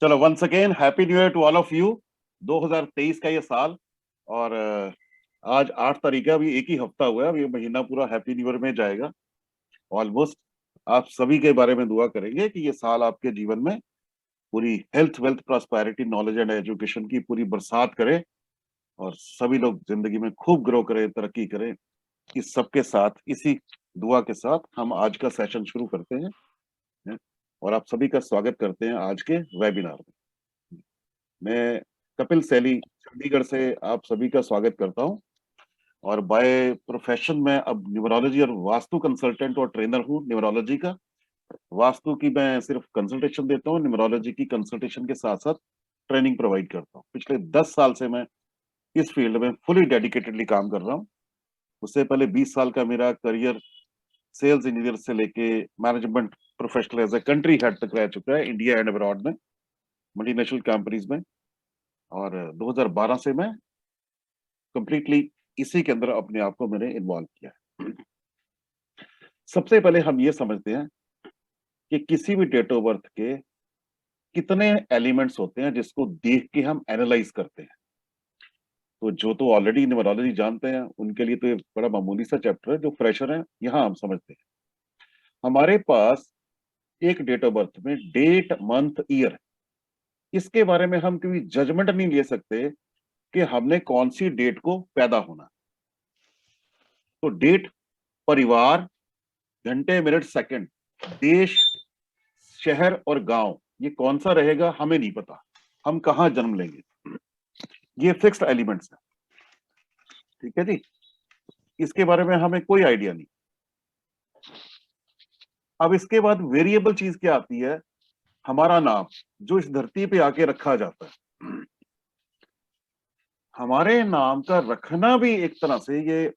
चलो, once again happy new year to all of you. 2023 का ये साल। और आज 8 तारीख है। अभी एक ही हफ्ता हुआ है। अभी ये महीना पूरा हैप्पी न्यू ईयर में जाएगा ऑलमोस्ट। आप सभी के बारे में दुआ करेंगे कि ये साल आपके जीवन में पूरी health, wealth, prosperity, knowledge and education की पूरी बरसात करे और सभी लोग जिंदगी में खूब ग्रो करें, तरक्की करें। इस सबके साथ, इसी दुआ के साथ हम आज का सेशन शुरू करते हैं। और आप सभी का स्वागत करते हैं आज के वेबिनार में। मैं कपिल सैली चंडीगढ़ से आप सभी का स्वागत करता हूं। और बाय प्रोफेशन में अब न्यूमरोलॉजी और वास्तु कंसल्टेंट और ट्रेनर हूं न्यूमरोलॉजी का। वास्तु की मैं सिर्फ कंसल्टेशन देता हूं, न्यूमरोलॉजी की कंसल्टेशन के साथ साथ ट्रेनिंग प्रोवाइड करता हूं। पिछले 10 साल से मैं इस फील्ड में फुली डेडिकेटेडली काम कर रहा हूं। उससे पहले 20 साल का मेरा करियर सेल्स इंजीनियर से लेके management professional as a country head तक रह चुका है, इंडिया एंड अब्रॉड में, मल्टीनेशनल कंपनीज में। और 2012 से मैं कंप्लीटली इसी के अंदर अपने आप को मैंने इन्वॉल्व किया है। सबसे पहले हम ये समझते हैं कि किसी भी डेट ऑफ बर्थ के कितने एलिमेंट्स होते हैं जिसको देख के हम एनालाइज करते हैं। तो जो तो ऑलरेडी न्यूमरोलॉजी जानते हैं उनके लिए तो ये बड़ा मामूली सा चैप्टर है। जो फ्रेशर हैं यहाँ हम समझते हैं। हमारे पास एक डेट ऑफ बर्थ में डेट, मंथ, ईयर, इसके बारे में हम कभी जजमेंट नहीं ले सकते कि हमने कौन सी डेट को पैदा होना। तो डेट, परिवार, घंटे, मिनट, सेकंड, देश, शहर और गांव, ये कौन सा रहेगा हमें नहीं पता। हम कहाँ जन्म लेंगे, ये फिक्स्ड एलिमेंट्स है। ठीक है जी। इसके बारे में हमें कोई आइडिया नहीं। अब इसके बाद वेरिएबल चीज क्या आती है? हमारा नाम, जो इस धरती पे आके रखा जाता है। हमारे नाम का रखना भी एक तरह से ये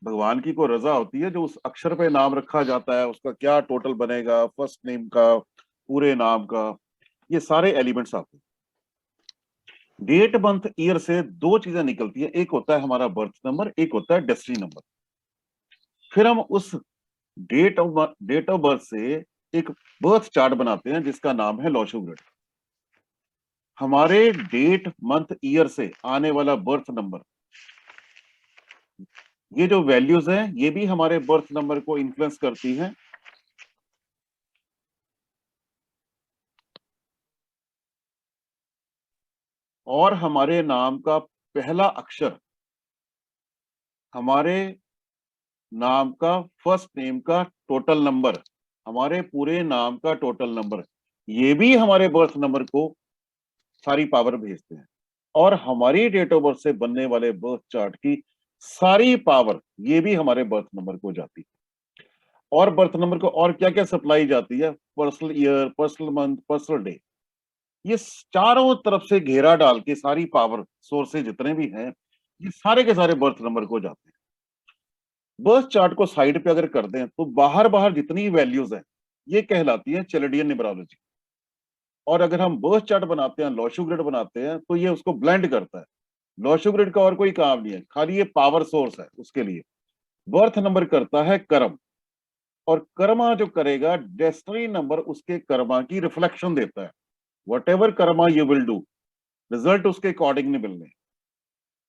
भगवान की को रजा होती है। जो उस अक्षर पे नाम रखा जाता है उसका क्या टोटल बनेगा, फर्स्ट नेम का, पूरे नाम का, ये सारे एलिमेंट्स आते हैं। डेट, मंथ, ईयर से दो चीजें निकलती है। एक होता है हमारा बर्थ नंबर, एक होता है डेस्टिनी नंबर। फिर हम उस डेट ऑफ बर्थ से एक बर्थ चार्ट बनाते हैं जिसका नाम है लॉशो ग्रिड। हमारे डेट, मंथ, ईयर से आने वाला बर्थ नंबर, ये जो वैल्यूज हैं ये भी हमारे बर्थ नंबर को इन्फ्लुएंस करती हैं। और हमारे नाम का पहला अक्षर, हमारे नाम का फर्स्ट नेम का टोटल नंबर, हमारे पूरे नाम का टोटल नंबर, ये भी हमारे बर्थ नंबर को सारी पावर भेजते हैं। और हमारी डेट ऑफ बर्थ से बनने वाले बर्थ चार्ट की सारी पावर ये भी हमारे बर्थ नंबर को जाती है। और बर्थ नंबर को और क्या क्या सप्लाई जाती है? Personal year, personal month, personal day, ये चारों तरफ से घेरा डाल के सारी पावर सोर्सेज जितने भी हैं ये सारे के सारे बर्थ नंबर को जाते हैं। बर्थ चार्ट को साइड पे अगर कर दें तो बाहर बाहर जितनी वैल्यूज हैं ये कहलाती है चैलेडियन न्यूमरोलॉजी। और अगर हम बर्थ चार्ट बनाते हैं, लॉशो ग्रिड बनाते हैं, तो ये उसको ब्लेंड करता है। लॉशो ग्रिड का और कोई काम नहीं है, खाली ये पावर सोर्स है उसके लिए। बर्थ नंबर करता है कर्म, और कर्मा जो करेगा, डेस्टिनी नंबर उसके कर्मा की रिफ्लेक्शन देता है। What ever Karma you will do, result उसके अकॉर्डिंग नहीं मिलने।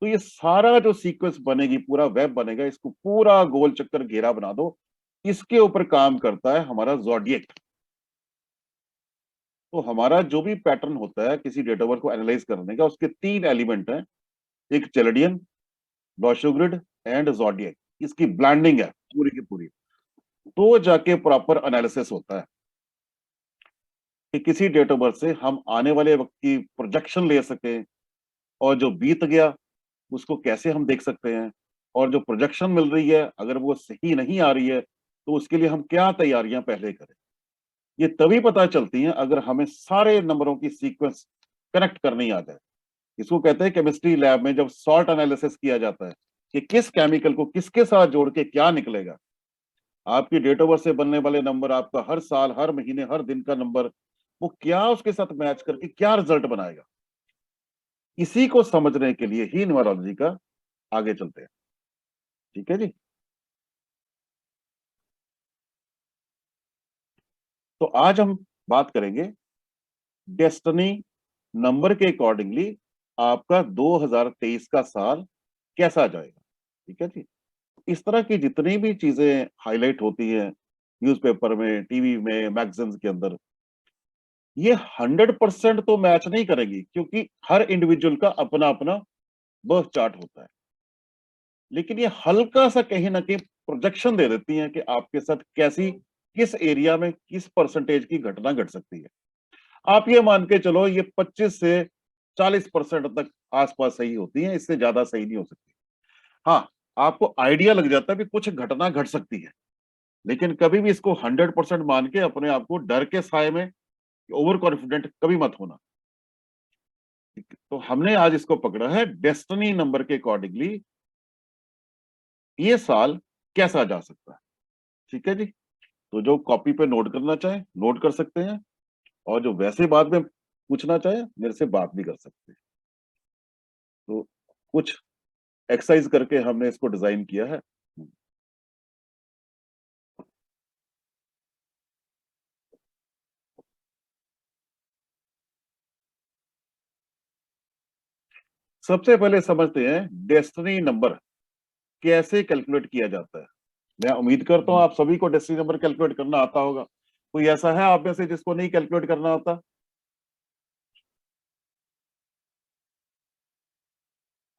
तो ये सारा जो सीक्वेंस बनेगी, पूरा वेब बनेगा, इसको पूरा गोल चक्कर घेरा बना दो। इसके ऊपर काम करता है हमारा ज़ोडिएक। तो हमारा जो भी पैटर्न होता है किसी डेट ऑफ बर्थ को एनालाइज करने का, उसके तीन एलिमेंट हैं। एक चैलेडियन, लॉशो ग्रिड एंड ज़ोडिएक। इसकी ब्लैंडिंग है पूरी की पूरी, तो जाके प्रॉपर एनालिसिस होता है कि किसी डेट ऑफ बर्थ से हम आने वाले वक्त की प्रोजेक्शन ले सकें, और जो बीत गया उसको कैसे हम देख सकते हैं, और जो प्रोजेक्शन मिल रही है अगर वो सही नहीं आ रही है तो उसके लिए हम क्या तैयारियां पहले करें। ये तभी पता चलती हैं अगर हमें सारे नंबरों की सीक्वेंस कनेक्ट करनी आ जाए। इसको कहते हैं केमिस्ट्री लैब में जब सॉल्ट एनालिसिस किया जाता है कि किस केमिकल को किसके साथ जोड़ के क्या निकलेगा। आपकी डेट ऑफ बर्थ से बनने वाले नंबर, आपका हर साल, हर महीने, हर दिन का नंबर, वो क्या उसके साथ मैच करके क्या रिजल्ट बनाएगा। इसी को समझने के लिए ही न्यूमरोलॉजी का आगे चलते हैं। ठीक है जी। तो आज हम बात करेंगे डेस्टिनी नंबर के अकॉर्डिंगली आपका 2023 का साल कैसा जाएगा। ठीक है जी। इस तरह की जितनी भी चीजें हाईलाइट होती हैं न्यूज़पेपर में, टीवी में, मैगजीन्स के अंदर, ये 100% तो मैच नहीं करेगी, क्योंकि हर इंडिविजुअल का अपना अपना बर्थ चार्ट होता है। लेकिन ये हल्का सा कहीं ना कहीं प्रोजेक्शन दे देती हैं कि आपके साथ कैसी, किस एरिया में किस परसेंटेज की घटना घट सकती है। आप ये मान के चलो ये 25 से 40% तक आसपास सही होती है, इससे ज्यादा सही नहीं हो सकती। हाँ, आपको आइडिया लग जाता है कि कुछ घटना घट सकती है, लेकिन कभी भी इसको 100% मान के अपने आप को डर के साए में ओवर कॉन्फिडेंट कभी मत होना। ठीक है? तो हमने आज इसको पकड़ा है डेस्टिनी नंबर के अकॉर्डिंगली ये साल कैसा जा सकता है। ठीक है जी। तो जो कॉपी पे नोट करना चाहे नोट कर सकते हैं, और जो वैसे बाद में पूछना चाहे मेरे से बात भी कर सकते हैं। तो कुछ एक्सरसाइज करके हमने इसको डिजाइन किया है। सबसे पहले समझते हैं डेस्टिनी नंबर कैसे कैलकुलेट किया जाता है। मैं उम्मीद करता हूं आप सभी को डेस्टिनी नंबर कैलकुलेट करना आता होगा। कोई ऐसा है आप में से जिसको नहीं कैलकुलेट करना आता?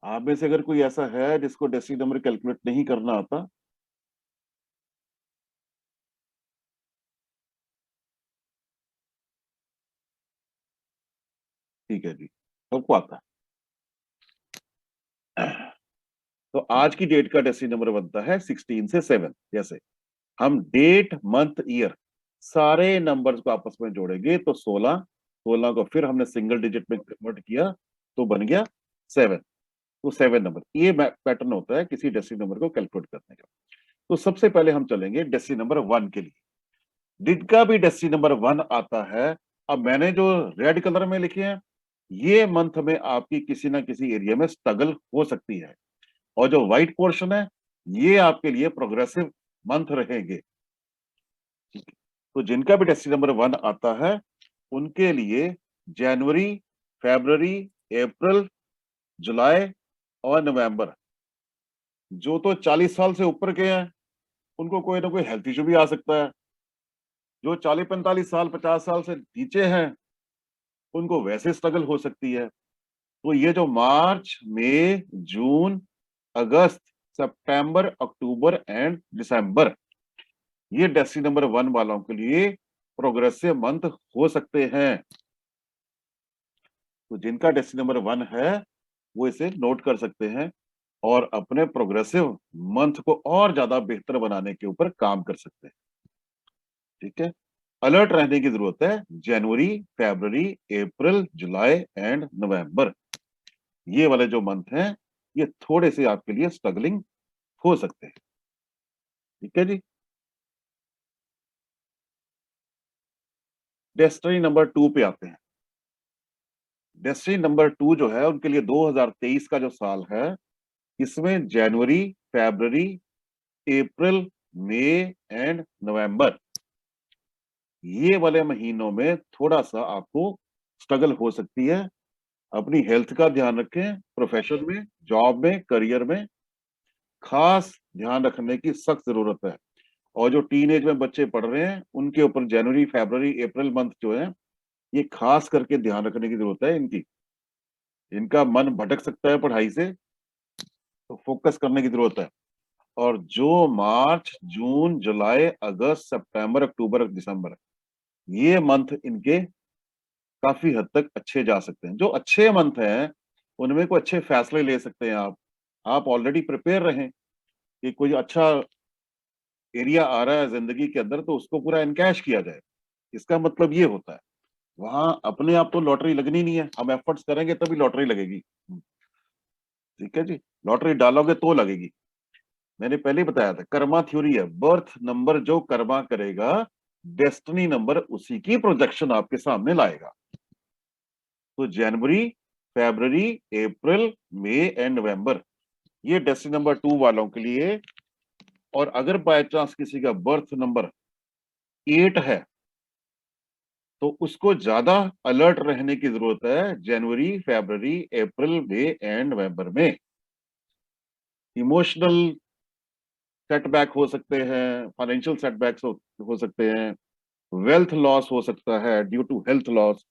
आप में से अगर कोई ऐसा है जिसको डेस्टिनी नंबर कैलकुलेट नहीं करना आता? ठीक है जी, सबको आता है। तो आज की डेट का डेसिमल नंबर बनता है 16 से 7। जैसे हम डेट मंथ ईयर सारे नंबर्स को आपस में जोड़ेंगे तो 16, 16 को फिर हमने सिंगल डिजिट में कन्वर्ट किया तो बन गया 7। तो 7 नंबर, ये पैटर्न होता है किसी डेसिमल नंबर को कैलकुलेट करने का। तो सबसे पहले हम चलेंगे डेसिमल नंबर 1 के लिए। जिनका भी डेसिमल नंबर 1 आता है, अब मैंने जो रेड कलर में लिखे हैं, ये मंथ में आपकी किसी ना किसी एरिया में स्ट्रगल हो सकती है, और जो व्हाइट पोर्शन है ये आपके लिए प्रोग्रेसिव मंथ रहेंगे। तो जिनका भी डेस्टिनी नंबर 1 आता है उनके लिए जनवरी, फरवरी, अप्रैल, जुलाई और नवंबर, जो तो 40 साल से ऊपर के हैं उनको कोई ना कोई हेल्थ इश्यू भी आ सकता है। जो 40-45 साल, 50 साल से नीचे हैं उनको वैसे स्ट्रगल हो सकती है। तो ये जो मार्च, मई, जून, अगस्त, सितंबर, अक्टूबर एंड दिसंबर, ये डेस्टिनी नंबर 1 वालों के लिए प्रोग्रेसिव मंथ हो सकते हैं। तो जिनका डेस्टिनी नंबर 1 है वो इसे नोट कर सकते हैं और अपने प्रोग्रेसिव मंथ को और ज्यादा बेहतर बनाने के ऊपर काम कर सकते हैं। ठीक है। अलर्ट रहने की जरूरत है। जनवरी, फरवरी, अप्रैल, जुलाई एंड नवंबर, ये वाले जो मंथ हैं ये थोड़े से आपके लिए स्ट्रगलिंग हो सकते हैं। ठीक है जी। डेस्टिनी नंबर 2 पे आते हैं। डेस्टिनी नंबर 2 जो है उनके लिए 2023 का जो साल है, इसमें जनवरी, फरवरी, अप्रैल, मई एंड नवंबर, ये वाले महीनों में थोड़ा सा आपको स्ट्रगल हो सकती है। अपनी हेल्थ का ध्यान रखें, प्रोफेशन में, जॉब में, करियर में खास ध्यान रखने की सख्त जरूरत है। और जो टीन एज में बच्चे पढ़ रहे हैं उनके ऊपर जनवरी, फरवरी, अप्रैल मंथ जो है ये खास करके ध्यान रखने की जरूरत है। इनका मन भटक सकता है पढ़ाई से, तो फोकस करने की जरूरत है। और जो मार्च, जून, जुलाई, अगस्त, सितंबर, अक्टूबर, दिसंबर, ये मंथ इनके काफी हद तक अच्छे जा सकते हैं। जो अच्छे मंथ हैं उनमें कोई अच्छे फैसले ले सकते हैं आप ऑलरेडी प्रिपेयर रहें कि कोई अच्छा एरिया आ रहा है जिंदगी के अंदर तो उसको पूरा इनकैश किया जाए। इसका मतलब ये होता है वहां अपने आप तो लॉटरी लगनी नहीं है, हम एफर्ट्स करेंगे तभी लॉटरी लगेगी। ठीक है जी। लॉटरी डालोगे तो लगेगी। मैंने पहले ही बताया था, कर्मा थ्योरी है, बर्थ नंबर जो कर्मा करेगा डेस्टिनी नंबर उसी की प्रोजेक्शन आपके सामने लाएगा। तो जनवरी, फरवरी, अप्रैल, मई एंड नवंबर, ये डेस्टिनी नंबर 2 वालों के लिए। और अगर बाय चांस किसी का बर्थ नंबर 8 है तो उसको ज्यादा अलर्ट रहने की जरूरत है जनवरी, फरवरी, अप्रैल, मई एंड नवंबर में। इमोशनल सेटबैक हो सकते हैं, फाइनेंशियल सेटबैक्स हो सकते हैं, वेल्थ लॉस हो सकता है ड्यू टू हेल्थ लॉस।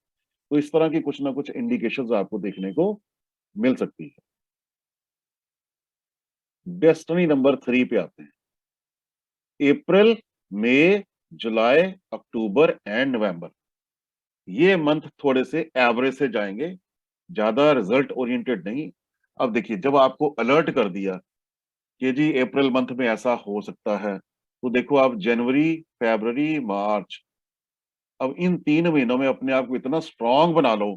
तो इस तरह की कुछ ना कुछ इंडिकेशंस आपको देखने को मिल सकती है। डेस्टिनी नंबर 3 पे आते हैं। अप्रैल, मई, जुलाई, अक्टूबर एंड नवंबर, ये मंथ थोड़े से एवरेज से जाएंगे, ज्यादा रिजल्ट ओरिएंटेड नहीं। अब देखिए, जब आपको अलर्ट कर दिया कि जी अप्रैल मंथ में ऐसा हो सकता है, तो देखो आप जनवरी, फरवरी, मार्च, अब इन 3 महीनों में अपने आप को इतना स्ट्रांग बना लो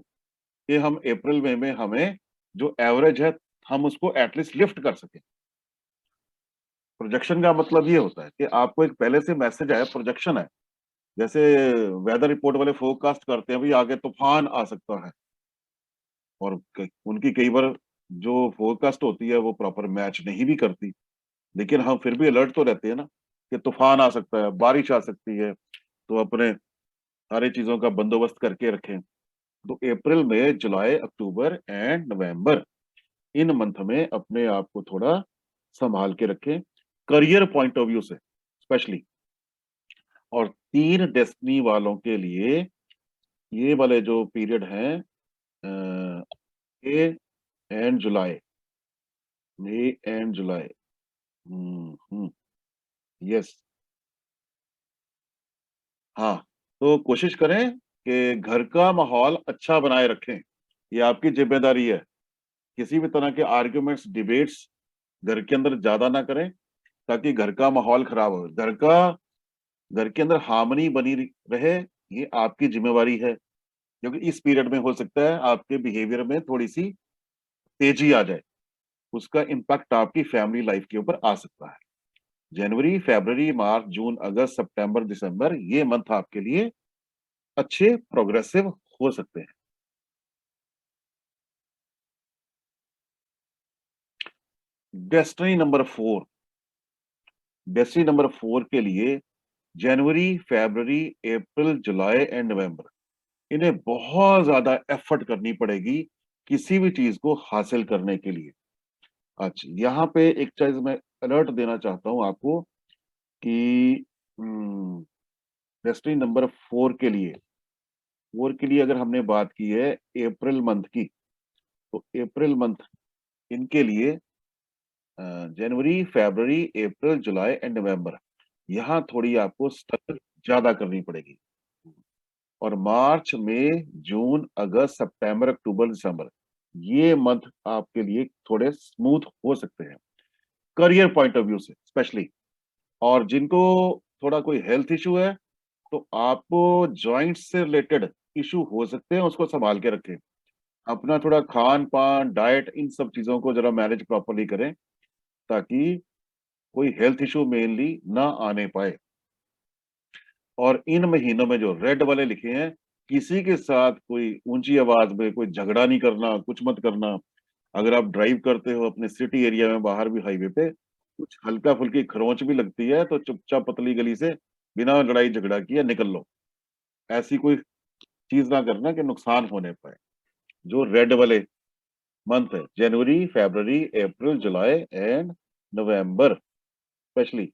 कि हम अप्रैल मई में हमें जो एवरेज है हम उसको एटलीस्ट लिफ्ट कर सकें। प्रोजेक्शन का मतलब ये होता है कि आपको एक पहले से मैसेज आया, प्रोजेक्शन है, जैसे वेदर रिपोर्ट वाले फोरकास्ट करते हैं, भाई आगे तूफान आ सकता है, और उनकी कई बार जो फोरकास्ट होती है वो प्रॉपर मैच नहीं भी करती, लेकिन हम फिर भी अलर्ट तो रहते हैं ना कि तूफान आ सकता है, बारिश आ सकती है, तो अपने सारी चीजों का बंदोबस्त करके रखें। तो अप्रैल, मई, जुलाई, October and November, in month में अपने आप को थोड़ा संभाल के रखें, करियर पॉइंट ऑफ व्यू से स्पेशली। और 3 डेस्टिनी वालों के लिए ये वाले जो पीरियड हैं, May and July, May and July, yes, हाँ, तो कोशिश करें कि घर का माहौल अच्छा बनाए रखें, ये आपकी जिम्मेदारी है। किसी भी तरह के आर्ग्यूमेंट्स, डिबेट्स घर के अंदर ज्यादा ना करें, ताकि घर का माहौल खराब हो। घर के अंदर हार्मनी बनी रहे, ये आपकी जिम्मेवारी है, क्योंकि इस पीरियड में हो सकता है आपके बिहेवियर में थोड़ी सी तेजी आ जाए, उसका इम्पैक्ट आपकी फैमिली लाइफ के ऊपर आ सकता है। जनवरी, फरवरी, मार्च, जून, अगस्त, सितंबर, दिसंबर, ये मंथ आपके लिए अच्छे प्रोग्रेसिव हो सकते हैं। डेस्टिनी नंबर 4, डेस्टिनी नंबर 4 के लिए जनवरी, फरवरी, अप्रैल, जुलाई एंड नवंबर, इन्हें बहुत ज्यादा एफर्ट करनी पड़ेगी किसी भी चीज को हासिल करने के लिए। अच्छा, यहाँ पे एक चीज मैं अलर्ट देना चाहता हूँ आपको कि डेस्टिनी नंबर 4 के लिए अगर हमने बात की है अप्रैल मंथ की, तो अप्रैल मंथ इनके लिए जनवरी, फरवरी, अप्रैल, जुलाई एंड नवंबर, यहाँ थोड़ी आपको स्ट्रगल ज्यादा करनी पड़ेगी। और मार्च, मई, जून, अगस्त, सितंबर, अक्टूबर, दिसंबर, ये मंथ आपके लिए थोड़े स्मूथ हो सकते हैं करियर पॉइंट ऑफ व्यू से स्पेशली। और जिनको थोड़ा कोई हेल्थ इशू है, तो आपको जॉइंट्स से रिलेटेड इशू हो सकते हैं, उसको संभाल के रखें। अपना थोड़ा खान पान, डाइट, इन सब चीजों को जरा मैनेज प्रॉपरली करें, ताकि कोई हेल्थ इशू मेनली ना आने पाए। और इन महीनों में जो रेड वाले लिखे हैं, किसी के साथ कोई ऊंची आवाज में कोई झगड़ा नहीं करना, कुछ मत करना। अगर आप ड्राइव करते हो अपने सिटी एरिया में, बाहर भी हाईवे पे कुछ हल्का फुल्की खरोंच भी लगती है, तो चुपचाप पतली गली से बिना लड़ाई झगड़ा किए निकल लो। ऐसी कोई चीज ना करना कि नुकसान होने पाए। जो रेड वाले मंथ है, जनवरी, फरवरी, अप्रैल, जुलाई एंड नवंबर स्पेशली।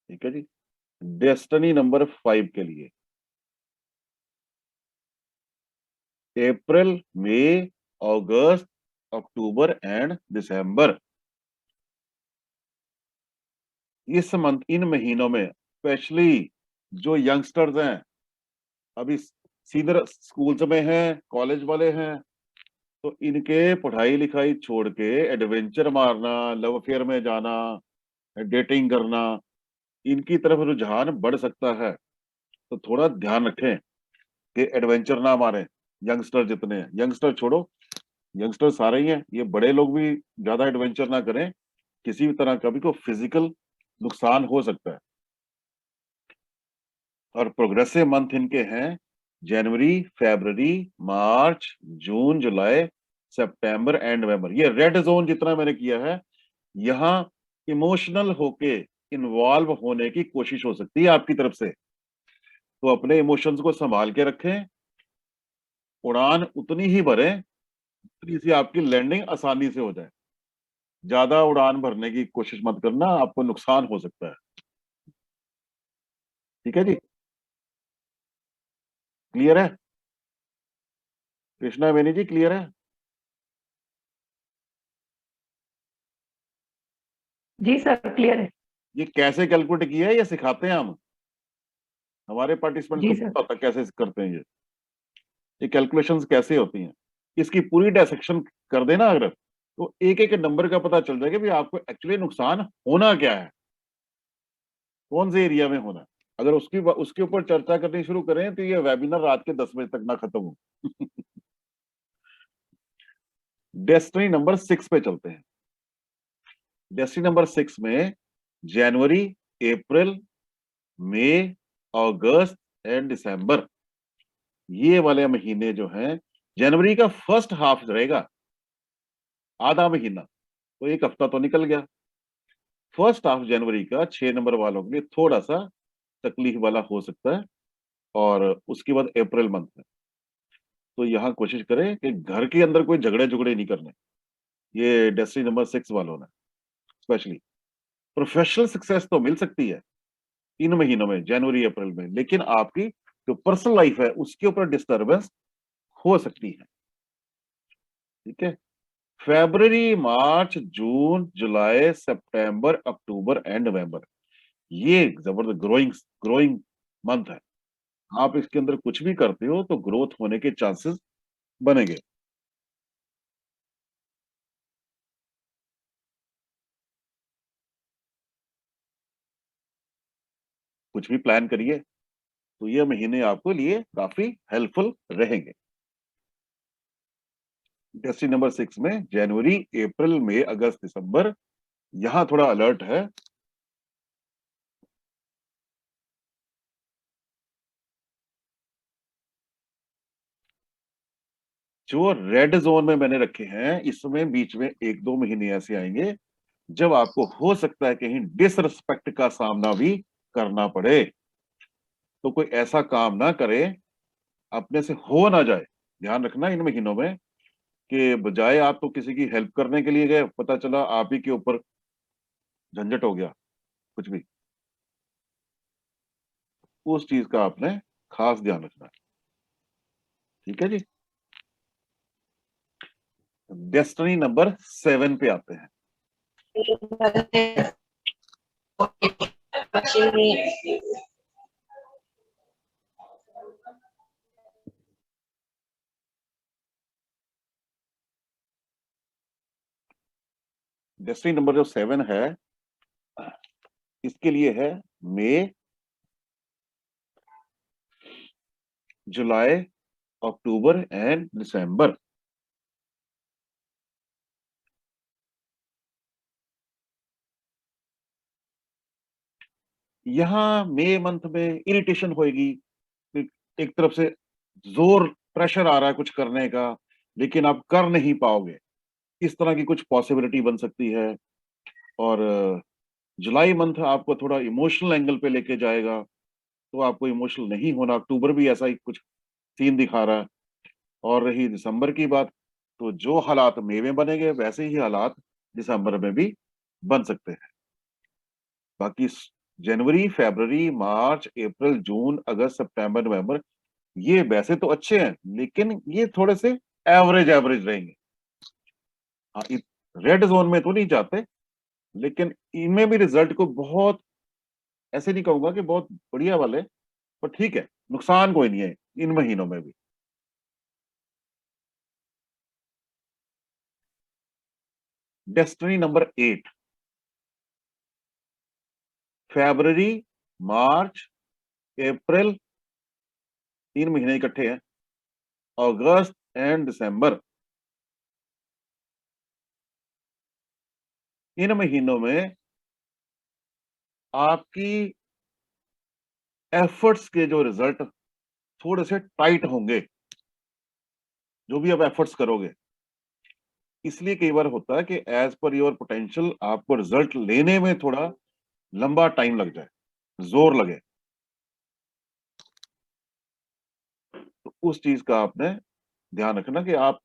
ठीक है जी। डेस्टिनी नंबर 5 के लिए अप्रैल, मई, अगस्त, अक्टूबर एंड दिसंबर, इस मंथ, इन महीनों में स्पेशली जो यंगस्टर्स हैं, अभी सीनियर स्कूल्स में हैं, कॉलेज वाले हैं, तो इनके पढ़ाई लिखाई छोड़ के एडवेंचर मारना, लव अफेयर में जाना, डेटिंग करना, इनकी तरफ रुझान बढ़ सकता है। तो थोड़ा ध्यान रखें कि एडवेंचर ना मारें। यंगस्टर जितने हैं, यंगस्टर छोड़ो, यंगस्टर सारे ही हैं, ये बड़े लोग भी ज्यादा एडवेंचर ना करें, किसी भी तरह का भी को फिजिकल नुकसान हो सकता है। और प्रोग्रेसिव मंथ इनके हैं जनवरी, फरवरी, मार्च, जून, जुलाई, सितंबर एंड नवंबर। ये रेड जोन जितना मैंने किया है, यहाँ इमोशनल होके इन्वॉल्व होने की कोशिश हो सकती है आपकी तरफ से। तो अपने इमोशंस को संभाल के रखें, उड़ान उतनी ही भरें जितनी सी आपकी लैंडिंग आसानी से हो जाए। ज्यादा उड़ान भरने की कोशिश मत करना, आपको नुकसान हो सकता है। ठीक है जी, क्लियर है? कृष्णा बेनी जी, क्लियर है? जी सर, क्लियर है। ये कैसे कैलकुलेट किया है, ये सिखाते हैं हम। हमारे पार्टिसिपेंट को जी सर। पता होता है कैसे करते हैं ये कैलकुलेशंस कैसे होती हैं। इसकी पूरी डायसेक्शन कर देना अगर, तो एक एक नंबर का पता चल जाएगा भी आपको एक्चुअली नुकसान होना क्या है, कौन से एरिया में होना है। अगर उसके ऊपर चर्चा करनी शुरू करें तो ये वेबिनार रात के 10 बजे तक ना खत्म हो। डेस्टिनी नंबर 6 पे चलते हैं। डेस्टिनी नंबर 6 में जनवरी, अप्रैल, मई, अगस्त एंड दिसंबर, ये वाले महीने जो हैं, जनवरी का फर्स्ट हाफ रहेगा, आधा महीना, तो एक हफ्ता तो निकल गया। फर्स्ट हाफ जनवरी का 6 नंबर वालों के लिए थोड़ा सा तकलीफ वाला हो सकता है, और उसके बाद अप्रैल मंथ है। तो यहाँ कोशिश करें कि घर के अंदर कोई झगड़े झुगड़े नहीं करने, ये डेस्टिनी नंबर 6 वालों ने स्पेशली। प्रोफेशनल सक्सेस तो मिल सकती है इन महीनों में, जनवरी अप्रैल में, लेकिन आपकी जो पर्सनल लाइफ है उसके ऊपर डिस्टर्बेंस हो सकती है। ठीक है, फरवरी, मार्च, जून, जुलाई, सितंबर, अक्टूबर एंड नवंबर, ये जबरदस्त ग्रोइंग ग्रोइंग मंथ है। आप इसके अंदर कुछ भी करते हो तो ग्रोथ होने के चांसेस बनेंगे। कुछ भी प्लान करिए तो ये महीने आपको लिए काफी हेल्पफुल रहेंगे। डेस्टिनी नंबर 6 में जनवरी, अप्रैल, मई, अगस्त, दिसंबर, यहां थोड़ा अलर्ट है। जो रेड जोन में मैंने रखे हैं, इसमें बीच में 1-2 महीने ऐसे आएंगे जब आपको हो सकता है कहीं डिसरिस्पेक्ट का सामना भी करना पड़े। तो कोई ऐसा काम ना करे, अपने से हो ना जाए। ध्यान रखना इन महीनों में कि बजाय आप तो किसी की हेल्प करने के लिए गए, पता चला आप ही के ऊपर झंझट हो गया कुछ भी, उस चीज का आपने खास ध्यान रखना है। ठीक है जी, डेस्टिनी नंबर 7 पे आते हैं। डेस्टिनी नंबर जो 7 है, इसके लिए है मई, जुलाई, अक्टूबर एंड दिसंबर। यहां मई मंथ में इरिटेशन होगी, एक तरफ से जोर प्रेशर आ रहा है कुछ करने का, लेकिन आप कर नहीं पाओगे, इस तरह की कुछ पॉसिबिलिटी बन सकती है। और जुलाई मंथ आपको थोड़ा इमोशनल एंगल पे लेके जाएगा, तो आपको इमोशनल नहीं होना। अक्टूबर भी ऐसा ही कुछ सीन दिखा रहा है। और रही दिसंबर की बात, तो जो हालात मई में बनेंगे वैसे ही हालात दिसंबर में भी बन सकते हैं। बाकी जनवरी, फरवरी, मार्च, अप्रैल, जून, अगस्त, सितंबर, नवंबर, ये वैसे तो अच्छे हैं, लेकिन ये थोड़े से एवरेज एवरेज रहेंगे। हाँ, रेड जोन में तो नहीं जाते, लेकिन इनमें भी रिजल्ट को बहुत, ऐसे नहीं कहूंगा कि बहुत बढ़िया वाले, पर ठीक है, नुकसान कोई नहीं है इन महीनों में भी। डेस्टिनी नंबर 8, फरवरी, मार्च, अप्रैल, 3 महीने इकट्ठे हैं, अगस्त एंड दिसंबर, इन महीनों में आपकी एफर्ट्स के जो रिजल्ट थोड़े से टाइट होंगे, जो भी आप एफर्ट्स करोगे। इसलिए कई बार होता है कि एज पर योर पोटेंशियल आपको रिजल्ट लेने में थोड़ा लंबा टाइम लग जाए, जोर लगे, तो उस चीज का आपने ध्यान रखना कि आप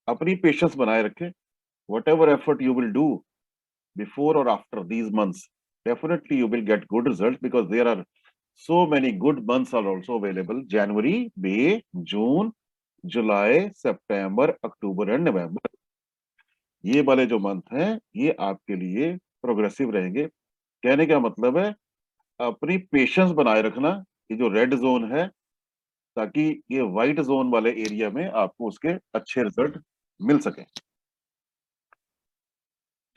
अपनी पेशेंस बनाए रखें। What ever effort you will do before or after these months, definitely you will get good results because there are so many good months are also available: January, May, June, July, September, October and November. ये वाले जो month हैं ये आपके लिए progressive रहेंगे। कहने का मतलब है अपनी पेशेंस बनाए रखना, ये जो रेड जोन है, ताकि ये व्हाइट जोन वाले एरिया में आपको उसके अच्छे रिजल्ट मिल सके।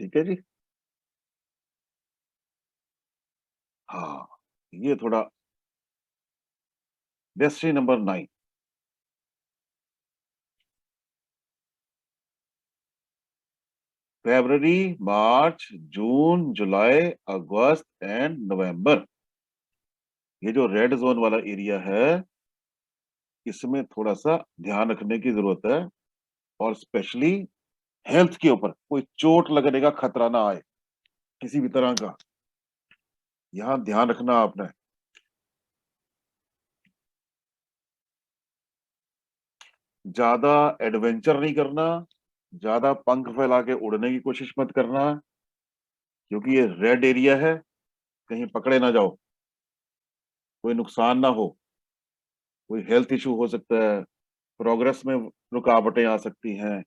ठीक है जी। हाँ, ये थोड़ा destiny number 9। February, March, June, July, August and November, ये जो रेड जोन वाला एरिया है इसमें थोड़ा सा ध्यान रखने की जरूरत है, और स्पेशली हेल्थ के ऊपर कोई चोट लगने का खतरा ना आए किसी भी तरह का, यहाँ ध्यान रखना आपने। ज्यादा एडवेंचर नहीं करना, ज्यादा पंख फैला के उड़ने की कोशिश मत करना, क्योंकि ये रेड एरिया है, कहीं पकड़े ना जाओ, कोई नुकसान ना हो, कोई हेल्थ इशू हो सकता है, प्रोग्रेस में रुकावटें आ सकती हैं,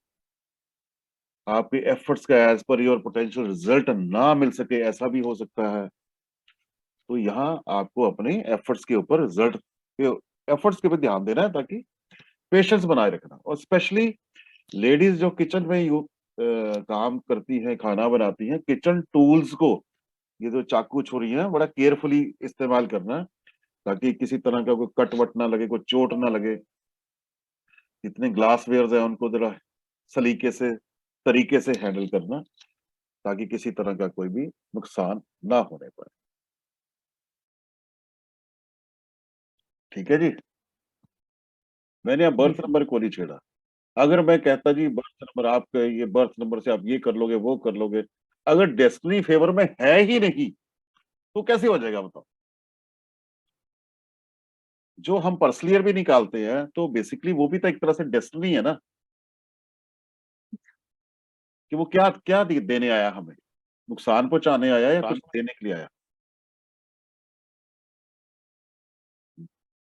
आपके एफर्ट्स का as per your potential result ना मिल सके, ऐसा भी हो सकता है। तो यहाँ आपको अपने एफर्ट्स के ऊपर रिजल्ट के एफर्ट्स के ऊपर ध्यान देना है, ताकि पेशेंस बनाए रखना। और स्पेशली लेडीज जो किचन में काम करती हैं, खाना बनाती हैं, किचन टूल्स को, ये जो चाकू छुरी है, बड़ा केयरफुली इस्तेमाल करना है, ताकि किसी तरह का कोई कट वट ना लगे, कोई चोट ना लगे। जितने ग्लास वेयर है उनको जरा सलीके से, तरीके से हैंडल करना, ताकि किसी तरह का कोई भी नुकसान ना होने पाए। ठीक है जी। मैंने अब जी बर्थ सर। नंबर को नहीं छेड़ा। अगर मैं कहता जी बर्थ नंबर आपका, ये बर्थ नंबर से आप ये कर लोगे वो कर लोगे, अगर डेस्टिनी फेवर में है ही नहीं तो कैसे हो जाएगा बताओ। जो हम पर्सलियर भी निकालते हैं तो बेसिकली वो भी तो एक तरह से डेस्टिनी है ना, कि वो क्या क्या देने आया हमें, नुकसान पहुंचाने आया या कुछ देने के लिए आया।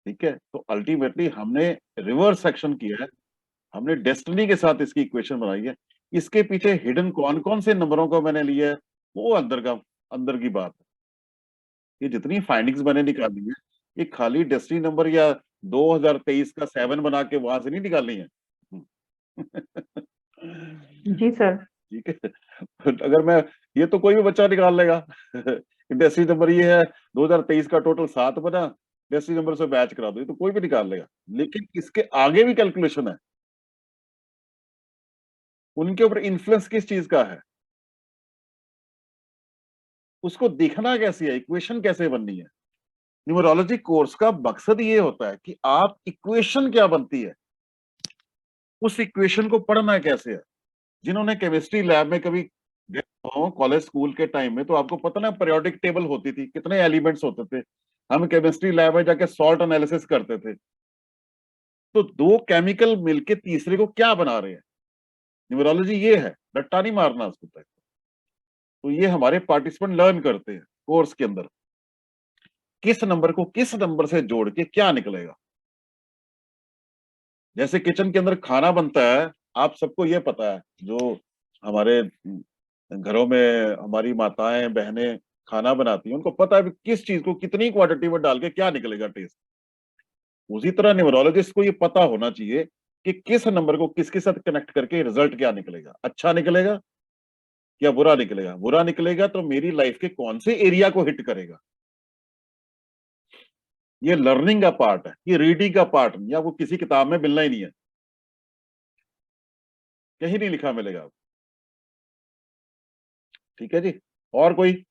ठीक है, तो अल्टीमेटली हमने रिवर्स एक्शन किया है, हमने डेस्टिनी के साथ इसकी इक्वेशन बनाई है। इसके पीछे हिडन कौन कौन से नंबरों को मैंने लिया है, वो अंदर की बात है। ये जितनी फाइंडिंग्स मैंने निकाली है, ये खाली डेस्टिनी नंबर या 2023 का 7 बना के वहां से नहीं निकालनी है। जी सर। ठीक है, अगर मैं, ये तो कोई भी बच्चा निकाल लेगा। डेस्टिनी नंबर ये है, 2023 का टोटल 7 बना, डेस्टिनी नंबर से मैच करा दो, ये तो कोई भी निकाल लेगा। लेकिन इसके आगे भी कैलकुलेशन है, उनके ऊपर इन्फ्लुएंस किस चीज का है, उसको देखना कैसे है, इक्वेशन कैसे बननी है। न्यूमरोलॉजी कोर्स का मकसद ये होता है कि आप इक्वेशन क्या बनती है, उस इक्वेशन को पढ़ना कैसे है। जिन्होंने केमिस्ट्री लैब में कभी गए हो कॉलेज स्कूल के टाइम में, तो आपको पता ना पीरियोडिक टेबल होती थी, कितने एलिमेंट्स होते थे। हम केमिस्ट्री लैब में जाके सॉल्ट एनालिसिस करते थे, तो दो केमिकल मिलके तीसरे को क्या बना रहे हैं। न्यूमरोलॉजी ये है, रट्टा नहीं मारना उसको तक। तो ये हमारे पार्टिसिपेंट लर्न करते हैं कोर्स के अंदर, किस नंबर को किस नंबर से जोड़ के क्या निकलेगा। जैसे किचन के अंदर खाना बनता है, आप सबको ये पता है, जो हमारे घरों में हमारी माताएं बहनें खाना बनाती हैं, उनको पता है कि किस चीज को कितनी क्वांटिटी में डाल के क्या निकलेगा टेस्ट। उसी तरह न्यूमरोलॉजिस्ट को ये पता होना चाहिए कि किस नंबर को किसके साथ कनेक्ट करके रिजल्ट क्या निकलेगा, अच्छा निकलेगा या बुरा निकलेगा। बुरा निकलेगा तो मेरी लाइफ के कौन से एरिया को हिट करेगा। ये लर्निंग का पार्ट है, ये रीडिंग का पार्ट नहीं, आपको किसी किताब में मिलना ही नहीं है, कहीं नहीं लिखा मिलेगा। ठीक है जी। और कोई,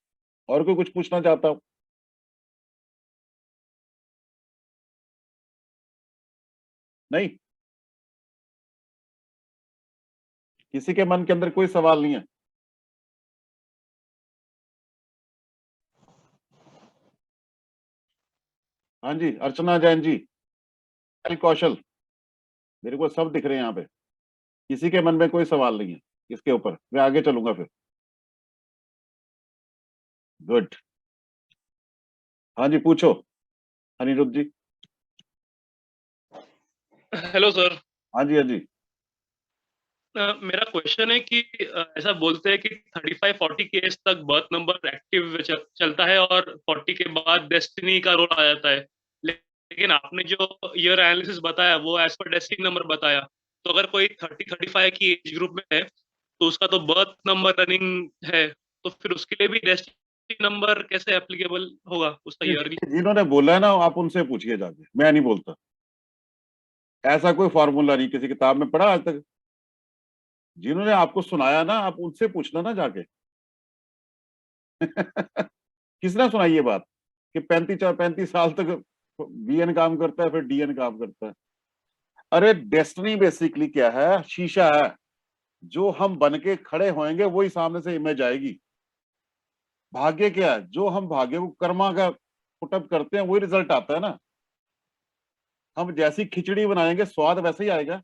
और कोई कुछ पूछना चाहता हूं? नहीं, किसी के मन के अंदर कोई सवाल नहीं है? हाँ जी, अर्चना जैन जी, कौशल, मेरे को सब दिख रहे हैं यहाँ पे। किसी के मन में कोई सवाल नहीं है इसके ऊपर, मैं आगे चलूंगा फिर। गुड। हाँ जी, पूछो अनिरुद्ध जी। Hello sir. हाँ जी, हाँ जी। मेरा क्वेश्चन है कि ऐसा बोलते हैं कि 35-40 के एज तक बर्थ नंबर एक्टिव चलता है और 40 के बाद डेस्टिनी का रोल आ जाता है, लेकिन आपने जो ईयर एनालिसिस बताया वो एज पर डेस्टिनी नंबर बताया। तो अगर कोई 30-35 की एज ग्रुप में है तो उसका तो बर्थ नंबर रनिंग है, तो फिर उसके लिए भी डेस्टिनी नंबर कैसे एप्लीकेबल होगा उसका ईयर की? जिन्होंने बोला है ना, आप उनसे पूछिए जाके, मैं नहीं बोलता। ऐसा कोई फॉर्मूला नहीं किसी किताब में पढ़ा आज तक। जिन्होंने आपको सुनाया ना, आप उनसे पूछना ना जाके। किसने सुनाई ये बात कि 35 साल तक बीएन काम करता है फिर डीएन काम करता है? अरे डेस्टिनी बेसिकली क्या है? शीशा है। जो हम बन के खड़े होएंगे वही सामने से इमेज आएगी। भाग्य क्या है? जो हम भाग्य को कर्मा का पुटअप करते हैं वही रिजल्ट आता है ना। हम जैसी खिचड़ी बनाएंगे स्वाद वैसे ही आएगा।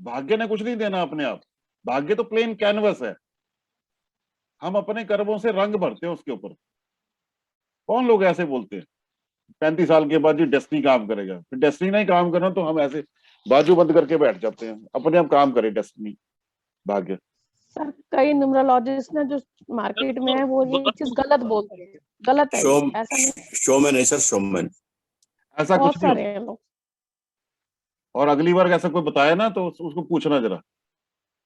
भाग्य ने कुछ नहीं देना अपने आप। भाग्य तो प्लेन कैनवस है। हम अपने कर्मों से रंग भरते हैं उसके ऊपर। कौन लोग ऐसे बोलते हैं 35 साल के बाद जी डेस्टिनी काम करेगा? फिर डेस्टिनी नहीं काम करना तो हम ऐसे बाजू बंद करके बैठ जाते हैं, अपने आप काम करे डेस्टिनी, भाग्य। सर कई न्यूमरोलॉजिस्ट ने जो मार्केट में है वो ये चीज गलत बोलते हैं, गलत है ये, ऐसा नहीं। शोमैन है सर, शोमैन। ऐसा कुछ बहुत नहीं सारे होता। हैं लोग। और अगली बार ऐसा कोई बताया ना तो उसको पूछना जरा,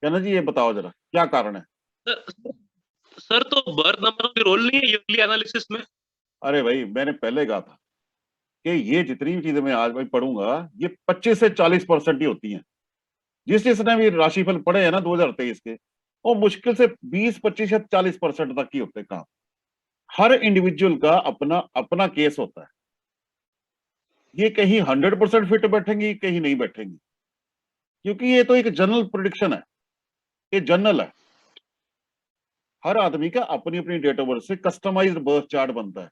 कहना जी ये बताओ जरा क्या कारण है। सर तो बर्थ नंबर का रोल नहीं है ईयरली एनालिसिस में? अरे भाई, मैंने पहले कहा था कि ये जितनी भी चीजें मैं आज भाई पढ़ूंगा ये 25 से 40% ही होती हैं। जिस जिसने भी राशिफल पढ़े हैं ना 2023 के, वो मुश्किल से 20, 25 या 40% तक ही होते हैं काम। हर इंडिविजुअल का अपना अपना केस होता है। ये कहीं 100% फिट बैठेंगी, कहीं नहीं बैठेंगी, क्योंकि ये तो एक जनरल प्रिडिक्शन है। ये जनरल है। हर आदमी का अपनी अपनी डेट ऑफ बर्थ से कस्टमाइज्ड बर्थ चार्ट बनता है।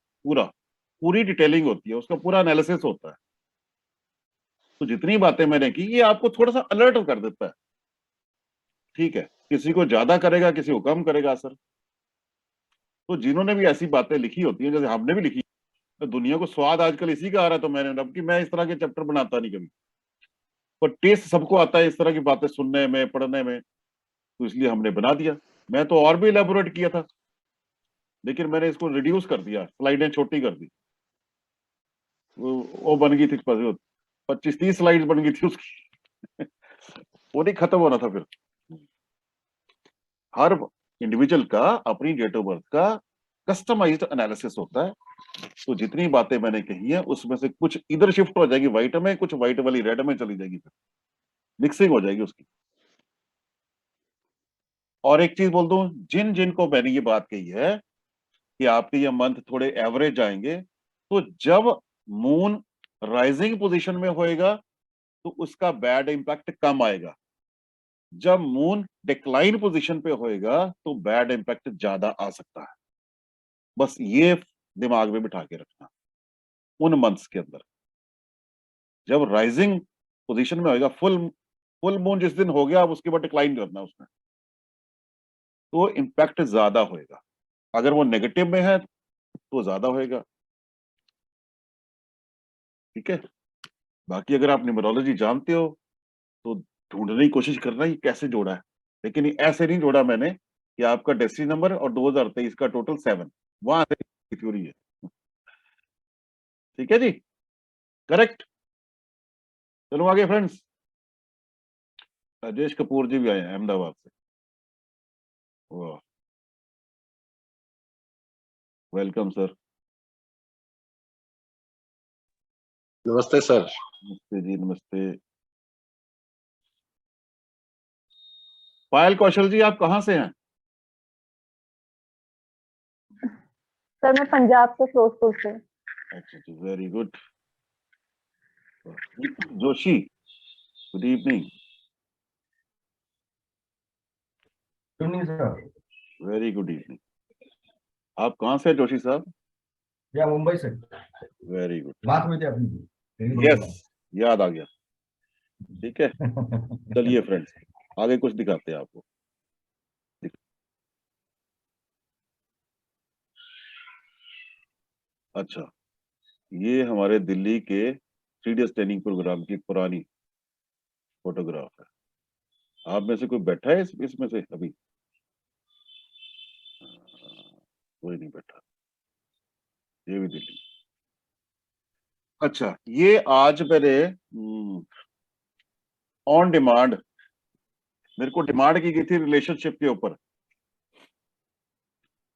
पूरी डिटेलिंग होती है, उसका पूरा एनालिसिस होता है। तो जितनी बातें मैंने की ये आपको थोड़ा सा अलर्ट कर देता है। ठीक है, किसी को ज्यादा करेगा, किसी को कम करेगा असर। तो जिन्होंने भी ऐसी बातें लिखी होती हैं, जैसे हमने भी लिखी, तो दुनिया को स्वाद आजकल इसी का आ रहा है, तो मैंने अब कि मैं इस तरह के चैप्टर बनाता नहीं कभी। पर टेस्ट सबको आता है इस तरह की बातें सुनने में, पढ़ने में, तो इसलिए हमने बना दिया। मैं तो और भी इलेबोरेट किया था, लेकिन मैंने इसको रिड्यूस कर दिया, स्लाइडें छोटी कर दी। वो बन गई थी 25-30 स्लाइड बन गई थी उसकी। वो नहीं खत्म होना था फिर। हर इंडिविजुअल का अपनी डेट ऑफ बर्थ का कस्टमाइज्ड एनालिसिस होता है। तो जितनी बातें मैंने कही है उसमें से कुछ इधर शिफ्ट हो जाएगी व्हाइट में, कुछ व्हाइट वाली रेड में चली जाएगी, फिर मिक्सिंग हो जाएगी उसकी। और एक चीज बोल दूं, जिन जिन को मैंने ये बात कही है कि आपके ये मंथ थोड़े एवरेज जाएंगे, तो जब मून राइजिंग पोजीशन में होएगा तो उसका बैड इंपैक्ट कम आएगा। जब मून डिक्लाइन पोजीशन पे होएगा तो बैड इंपैक्ट ज्यादा आ सकता है। बस ये दिमाग में बिठा के रखना। उन मंथ्स के अंदर जब राइजिंग पोजीशन में होएगा, फुल फुल मून जिस दिन हो गया, अब उसके बाद डिक्लाइन करना उसमें, तो इंपैक्ट ज्यादा होएगा। अगर वो नेगेटिव में है तो ज्यादा होएगा। ठीक है। बाकी अगर आप न्यूमरोलॉजी जानते हो तो ढूंढने की कोशिश करना ये कैसे जोड़ा है, लेकिन ये ऐसे नहीं जोड़ा मैंने कि आपका डेस्टिनी नंबर और 2023 का टोटल 7, वहां से थ्योरी है। ठीक है जी, करेक्ट। चलो आगे फ्रेंड्स। राजेश कपूर जी भी आए हैं अहमदाबाद से। वाह, वेलकम सर। नमस्ते सर। नमस्ते जी, नमस्ते। पायल कौशल जी, आप कहाँ से हैं? सर मैं पंजाब से फिरोजपुर से। अच्छा जी, very good. Joshi, good evening. Evening sir. Very good evening. आप कहाँ से हैं जोशी साहब? या मुंबई से वेरी गुड, बात हुई थी अपनी। यस, याद आ गया। ठीक है, चलिए फ्रेंड्स, आगे कुछ दिखाते हैं आपको। अच्छा, ये हमारे दिल्ली के 3D स्कैनिंग प्रोग्राम की पुरानी फोटोग्राफ है। आप में से कोई बैठा है इसमें से अभी? कोई नहीं बैठा, ये भी दिल्ली। अच्छा, ये आज मैंने ऑन डिमांड, मेरे को डिमांड की गई थी रिलेशनशिप के ऊपर।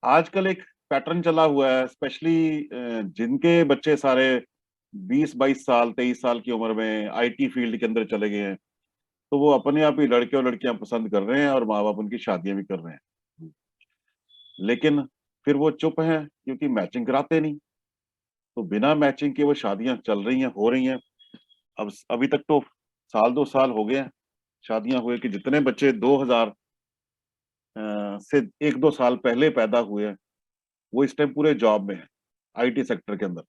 आजकल एक पैटर्न चला हुआ है, स्पेशली जिनके बच्चे सारे 20-22 साल 23 साल की उम्र में आईटी फील्ड के अंदर चले गए हैं, तो वो अपने आप ही लड़के और लड़कियां पसंद कर रहे हैं और माँ बाप उनकी शादियां भी कर रहे हैं, लेकिन फिर वो चुप हैं क्योंकि मैचिंग कराते नहीं। तो बिना मैचिंग के वो शादियां चल रही हैं, हो रही हैं। अब अभी तक तो 1-2 साल हो गए हैं शादियां हुए, कि जितने बच्चे 2000 से 1-2 साल पहले पैदा हुए हैं वो इस टाइम पूरे जॉब में है, आईटी सेक्टर के अंदर।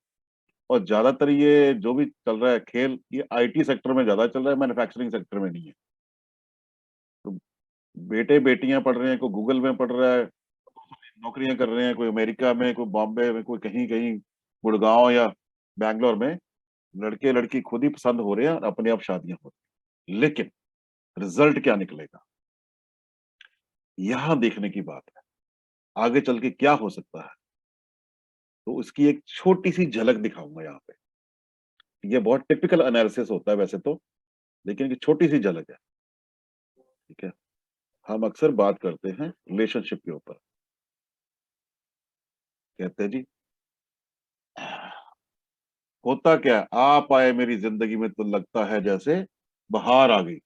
और ज्यादातर ये जो भी चल रहा है खेल, ये आईटी सेक्टर में ज्यादा चल रहा है, मैन्युफैक्चरिंग सेक्टर में नहीं है। तो बेटे बेटियां पढ़ रहे हैं, कोई गूगल में पढ़ रहा है, नौकरियां कर रहे हैं, कोई अमेरिका में, कोई बॉम्बे में, कोई कहीं कहीं गुड़गांव या बैंगलोर में। लड़के लड़की खुद ही पसंद हो रहे हैं और अपने आप शादियां हो रही हैं। लेकिन रिजल्ट क्या निकलेगा, यहां देखने की बात है। आगे चल के क्या हो सकता है, तो उसकी एक छोटी सी झलक दिखाऊंगा यहाँ पे। ये बहुत टिपिकल एनालिसिस होता है वैसे तो, लेकिन एक छोटी सी झलक है। ठीक है, हम अक्सर बात करते हैं रिलेशनशिप के ऊपर, कहते हैं जी होता क्या है, आप आए मेरी जिंदगी में तो लगता है जैसे बहार आ गई।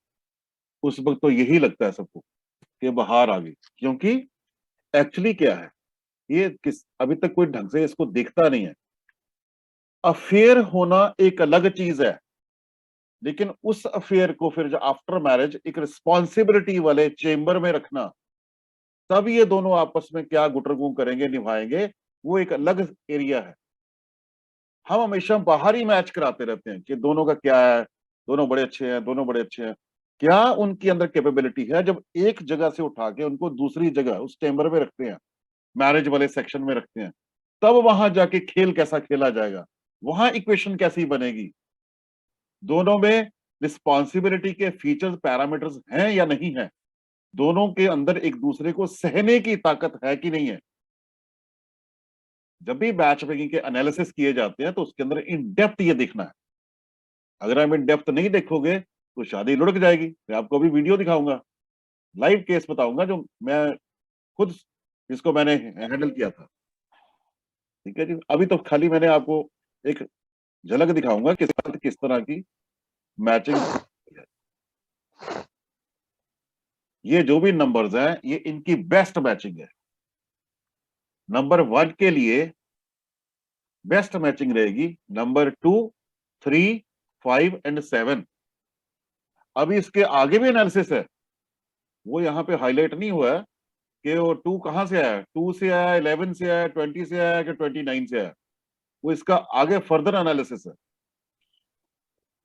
उस वक्त तो यही लगता है सबको कि बहार आ गई, क्योंकि एक्चुअली क्या है, ये किस अभी तक कोई ढंग से इसको देखता नहीं है। अफेयर होना एक अलग चीज है, लेकिन उस अफेयर को फिर जो आफ्टर मैरिज एक रिस्पॉन्सिबिलिटी वाले चेंबर में रखना, तब ये दोनों आपस में क्या गुटरगू करेंगे, निभाएंगे, वो एक अलग एरिया है। हम हमेशा बाहर ही मैच कराते रहते हैं कि दोनों का क्या है, दोनों बड़े अच्छे हैं, दोनों बड़े अच्छे हैं। क्या उनके अंदर कैपेबिलिटी है? जब एक जगह से उठा के उनको दूसरी जगह उस चेंबर में रखते हैं, मैरिज वाले सेक्शन में रखते हैं, तब वहां जाके खेल कैसा खेला जाएगा, वहां इक्वेशन कैसी बनेगी, दोनों में रिस्पॉन्सिबिलिटी के फीचर्स पैरामीटर्स हैं या नहीं है, दोनों के अंदर एक दूसरे को सहने की ताकत है कि नहीं है। जब भी मैच मेकिंग के एनालिसिस किए जाते हैं तो उसके अंदर इन डेप्थ ये देखना है। अगर आप इन डेप्थ नहीं देखोगे तो शादी लुढ़क जाएगी। मैं आपको अभी वीडियो दिखाऊंगा, लाइव केस बताऊंगा जो मैं खुद, जिसको मैंने हैंडल किया था। ठीक है जी, अभी तो खाली मैंने आपको एक झलक दिखाऊंगा किस तरह की मैचिंग। ये जो भी नंबर्स हैं ये इनकी बेस्ट मैचिंग है। नंबर 1 के लिए बेस्ट मैचिंग रहेगी नंबर 2, 3, 5 एंड 7। अभी इसके आगे भी एनालिसिस है, वो यहाँ पे हाईलाइट नहीं हुआ है कि वो 2 कहां से आया, 2 से आया, 11 से आया, 20 से आया कि 29 से आया। वो इसका आगे फर्दर एनालिसिस है।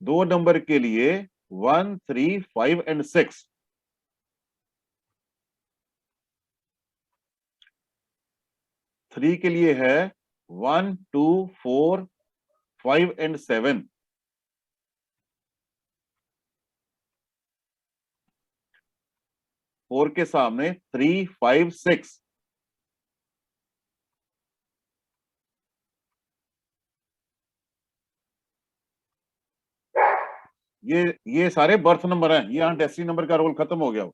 2 नंबर के लिए 1, 3, 5 एंड 6। 3 के लिए है 1, 2, 4, 5 एंड 7। 4 के सामने 3, 5, 6। ये सारे बर्थ नंबर हैं, यहाँ डेस्टिनी नंबर का रोल खत्म हो गया।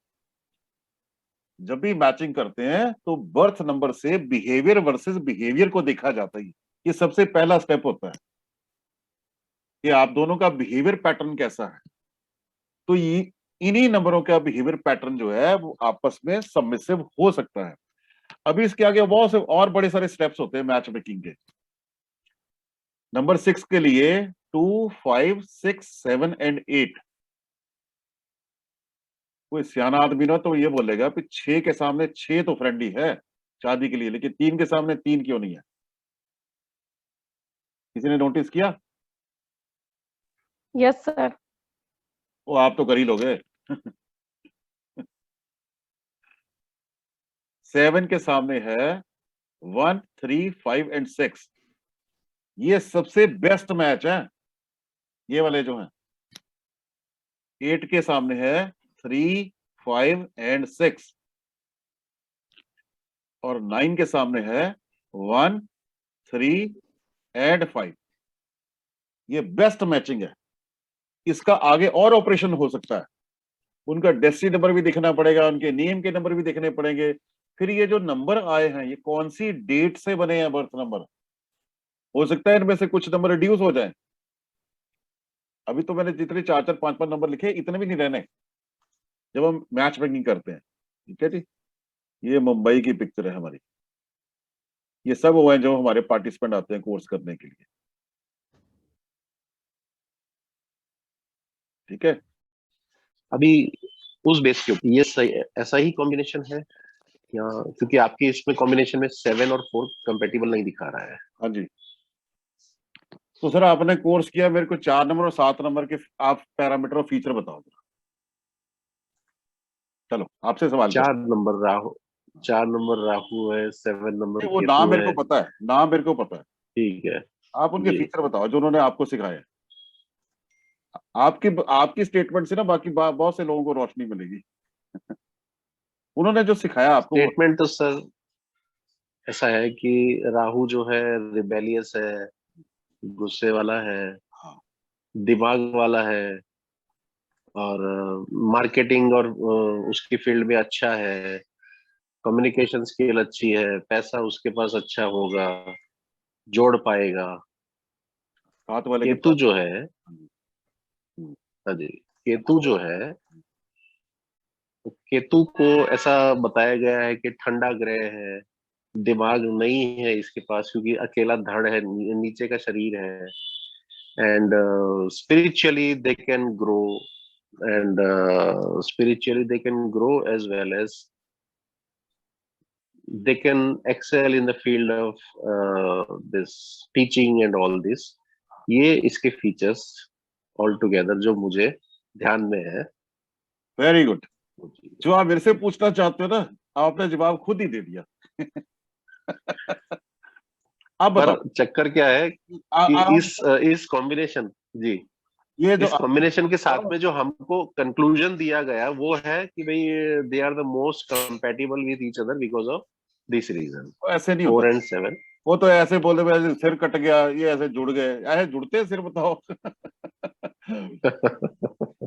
जब भी मैचिंग करते हैं तो बर्थ नंबर से बिहेवियर वर्सेस बिहेवियर को देखा जाता है। ये सबसे पहला स्टेप होता है कि आप दोनों का बिहेवियर पैटर्न कैसा है। तो ये इन्हीं नंबरों का बिहेवियर पैटर्न जो है वो आपस में सबमिसिव हो सकता है। अभी इसके आगे बहुत से और बड़े सारे स्टेप्स होते हैं मैच मेकिंग के। नंबर 6 के लिए 2, 5, 6, 7 एंड 8। कोई सियाना आदमी ना तो ये बोलेगा कि 6 के सामने 6 तो फ्रेंडली है शादी के लिए, लेकिन 3 के सामने 3 क्यों नहीं है। किसी ने नोटिस किया? Yes sir. वो आप तो कर ही लोगे। 7 के सामने है 1, 3, 5 एंड 6। ये सबसे बेस्ट मैच है, ये वाले जो हैं। 8 के सामने है 3, 5 एंड 6 और 9 के सामने है 1, 3 एंड 5। ये बेस्ट मैचिंग है। इसका आगे और ऑपरेशन हो सकता है। उनका डेस्टिनी नंबर भी देखना पड़ेगा, उनके नेम के नंबर भी देखने पड़ेंगे। फिर ये जो नंबर आए हैं ये कौन सी डेट से बने हैं बर्थ नंबर। हो सकता है इनमें से कुछ नंबर रिड्यूस हो जाए। अभी तो मैंने जितने 4-4, 5-5 नंबर लिखे इतने भी नहीं रहने जब हम मैच मेकिंग करते हैं। ठीक है जी। ये मुंबई की पिक्चर है हमारी। ये सब वो हैं जो हमारे पार्टिसिपेंट आते हैं कोर्स करने के लिए। ठीक है। अभी उस बेस के ऊपर ये सही ऐसा ही कॉम्बिनेशन है या, क्योंकि आपके इसमें कॉम्बिनेशन में 7 और 4 कंपेटिबल नहीं दिखा रहा है। हाँ जी। तो सर आपने कोर्स किया, मेरे को 4 नंबर और 7 नंबर के आप पैरामीटर और फीचर बताओ जरा। चलो आपसे सवाल करते 4 नंबर राहु है, 7 नंबर हैं। वो नाम केतु मेरे है। को पता है, नाम मेरे को पता है। ठीक है आप उनके जी। फीचर बताओ जो उन्होंने आपको सिखाया है। आपकी आपकी स्टेटमेंट से ना बाकी बहुत से लोगों को रोशनी मिलेगी। उन्होंने जो सिखाया आपको वो। स्टेटमेंट तो सर ऐसा है कि राहु जो है रिबेलियस है, गुस्से वाला है, हाँ। दिमाग वाला है, और मार्केटिंग और उसकी फील्ड में अच्छा है, कम्युनिकेशन स्किल अच्छी है, पैसा उसके पास अच्छा होगा, जोड़ पाएगा। 7 वाले के केतु पास। जो है, हाँ जी, केतु जो है, केतु को ऐसा बताया गया है कि ठंडा ग्रह है, दिमाग नहीं है इसके पास क्योंकि अकेला धड़ है, नीचे का शरीर है, and spiritually they can grow, and spiritually they can grow as well as they can excel in the field of this teaching and all this. ये इसके फीचर्स ऑल टुगेदर जो मुझे ध्यान में है। Very good. जो आप मेरे से पूछना चाहते हो ना आपने जवाब खुद ही दे दिया। आप पर बताओ। चक्कर क्या है कि इस कॉम्बिनेशन जी, ये जो इस कॉम्बिनेशन के साथ में जो हमको कंक्लूजन दिया गया वो है कि भाई they are the most compatible with each other because of this reason. ऐसे नहीं 4 होता। and 7 वो तो ऐसे बोलते ऐसे सिर कट गया, ये ऐसे जुड़ गए, ऐसे जुड़ते हैं सिर, बताओ।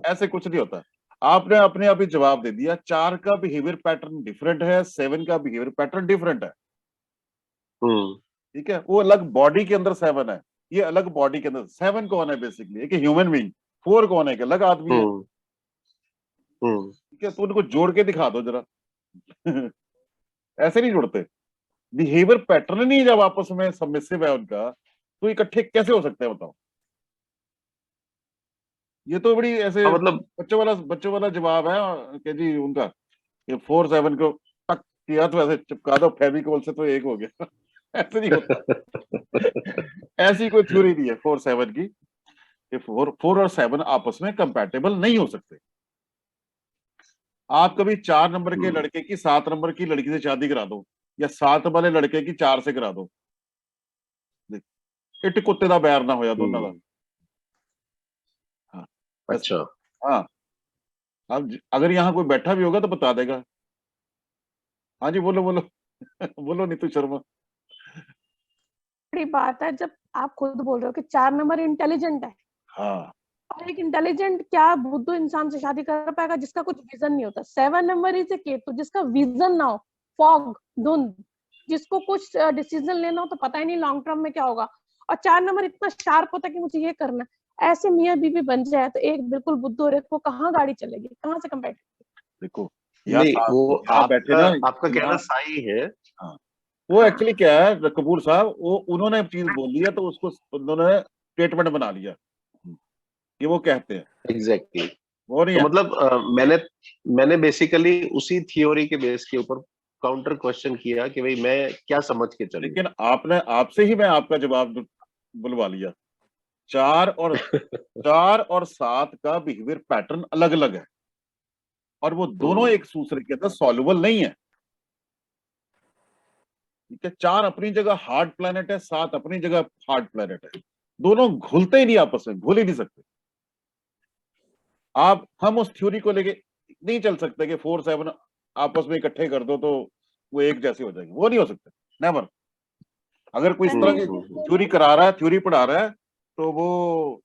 ऐसे कुछ नहीं होता। आपने अपने आप ही जवाब दे दिया। 4 का बिहेवियर पैटर्न डिफरेंट है, 7 का बिहेवियर पैटर्न डिफरेंट है। ठीक है। वो अलग बॉडी के अंदर 7 है, ये अलग बॉडी के अंदर। 7 कौन है बेसिकली? एक ह्यूमन बीइंग। 4 कौन है? एक अलग आदमी है। ठीक है। तो उनको जोड़ के दिखा दो जरा। ऐसे नहीं जुड़ते। बिहेवियर पैटर्न नहीं जब आपस में सबमिसिव है उनका, तो इकट्ठे कैसे हो सकते हैं बताओ? ये तो बड़ी ऐसे मतलब बच्चों वाला जवाब है कि जी उनका ये 4, 7 को टक किया तो ऐसे चिपका दो फेविकोल से तो एक हो गया। ऐसे नहीं होता। ऐसी कोई थ्योरी नहीं है 4, 7 की कि 4 और 7 आपस में कंपैटिबल नहीं हो सकते। आप कभी 4 नंबर के लड़के की 7 नंबर की लड़की से शादी करा दो, या 7 वाले लड़के की 4 से करा दो, इट कुत्ते दा बैर ना होया दोनों का। हाँ। अच्छा। हाँ। अब अगर यहाँ कोई बैठा भी होगा तो बता देगा। हाँ जी बोलो बोलो। बोलो नीतू शर्मा। बड़ी बात है जब आप खुद बोल रहे हो कि 4 नंबर इंटेलिजेंट है। हाँ। और एक इंटेलिजेंट क्या बुद्धू इंसान से शादी कर पाएगा जिसका कुछ विजन नहीं होता। 7 नंबर इज ए केतु जिसका विजन ना हो, फॉग, धुंध, जिसको कुछ डिसीजन लेना हो तो पता ही नहीं लॉन्ग टर्म में क्या होगा। और 4 नंबर इतना शार्प होता है कि मुझे ये करना है। ऐसे मियाँ बीवी बन जाए तो एक बिल्कुल बुद्धू और एक को कहाँ गाड़ी चलेगी, कहाँ से कंपेट। देखो नहीं, वो बैठे ना, आपका कहना सही है। हाँ। वो एक्चुअली क्या है कपूर साहब, वो उन्होंने चीज बोल लिया तो उसको उन्होंने स्टेटमेंट बना लिया कि वो कहते हैं एग्जैक्टली। वो नहीं तो है। मतलब मैंने बेसिकली उसी थियोरी के बेस के ऊपर काउंटर क्वेश्चन किया कि भाई मैं क्या समझ के चलूं। लेकिन आपने आपसे ही मैं आपका जवाब बुलवा लिया। 4 और 7 का बिहेवियर पैटर्न अलग अलग है और वो दोनों एक दूसरे के अंदर सॉल्युबल नहीं है। ठीक है, 4 अपनी जगह हार्ड प्लैनेट है, 7 अपनी जगह हार्ड प्लैनेट है, दोनों घुलते ही नहीं, आपस में घुल ही नहीं सकते। हम उस थ्योरी को लेके नहीं चल सकते कि 4 7 आपस में इकट्ठे कर दो तो वो एक जैसे हो जाएंगे, वो नहीं हो सकते, नेवर। अगर कोई इस तरह की थ्योरी करा रहा है, थ्योरी पढ़ा रहा है, तो वो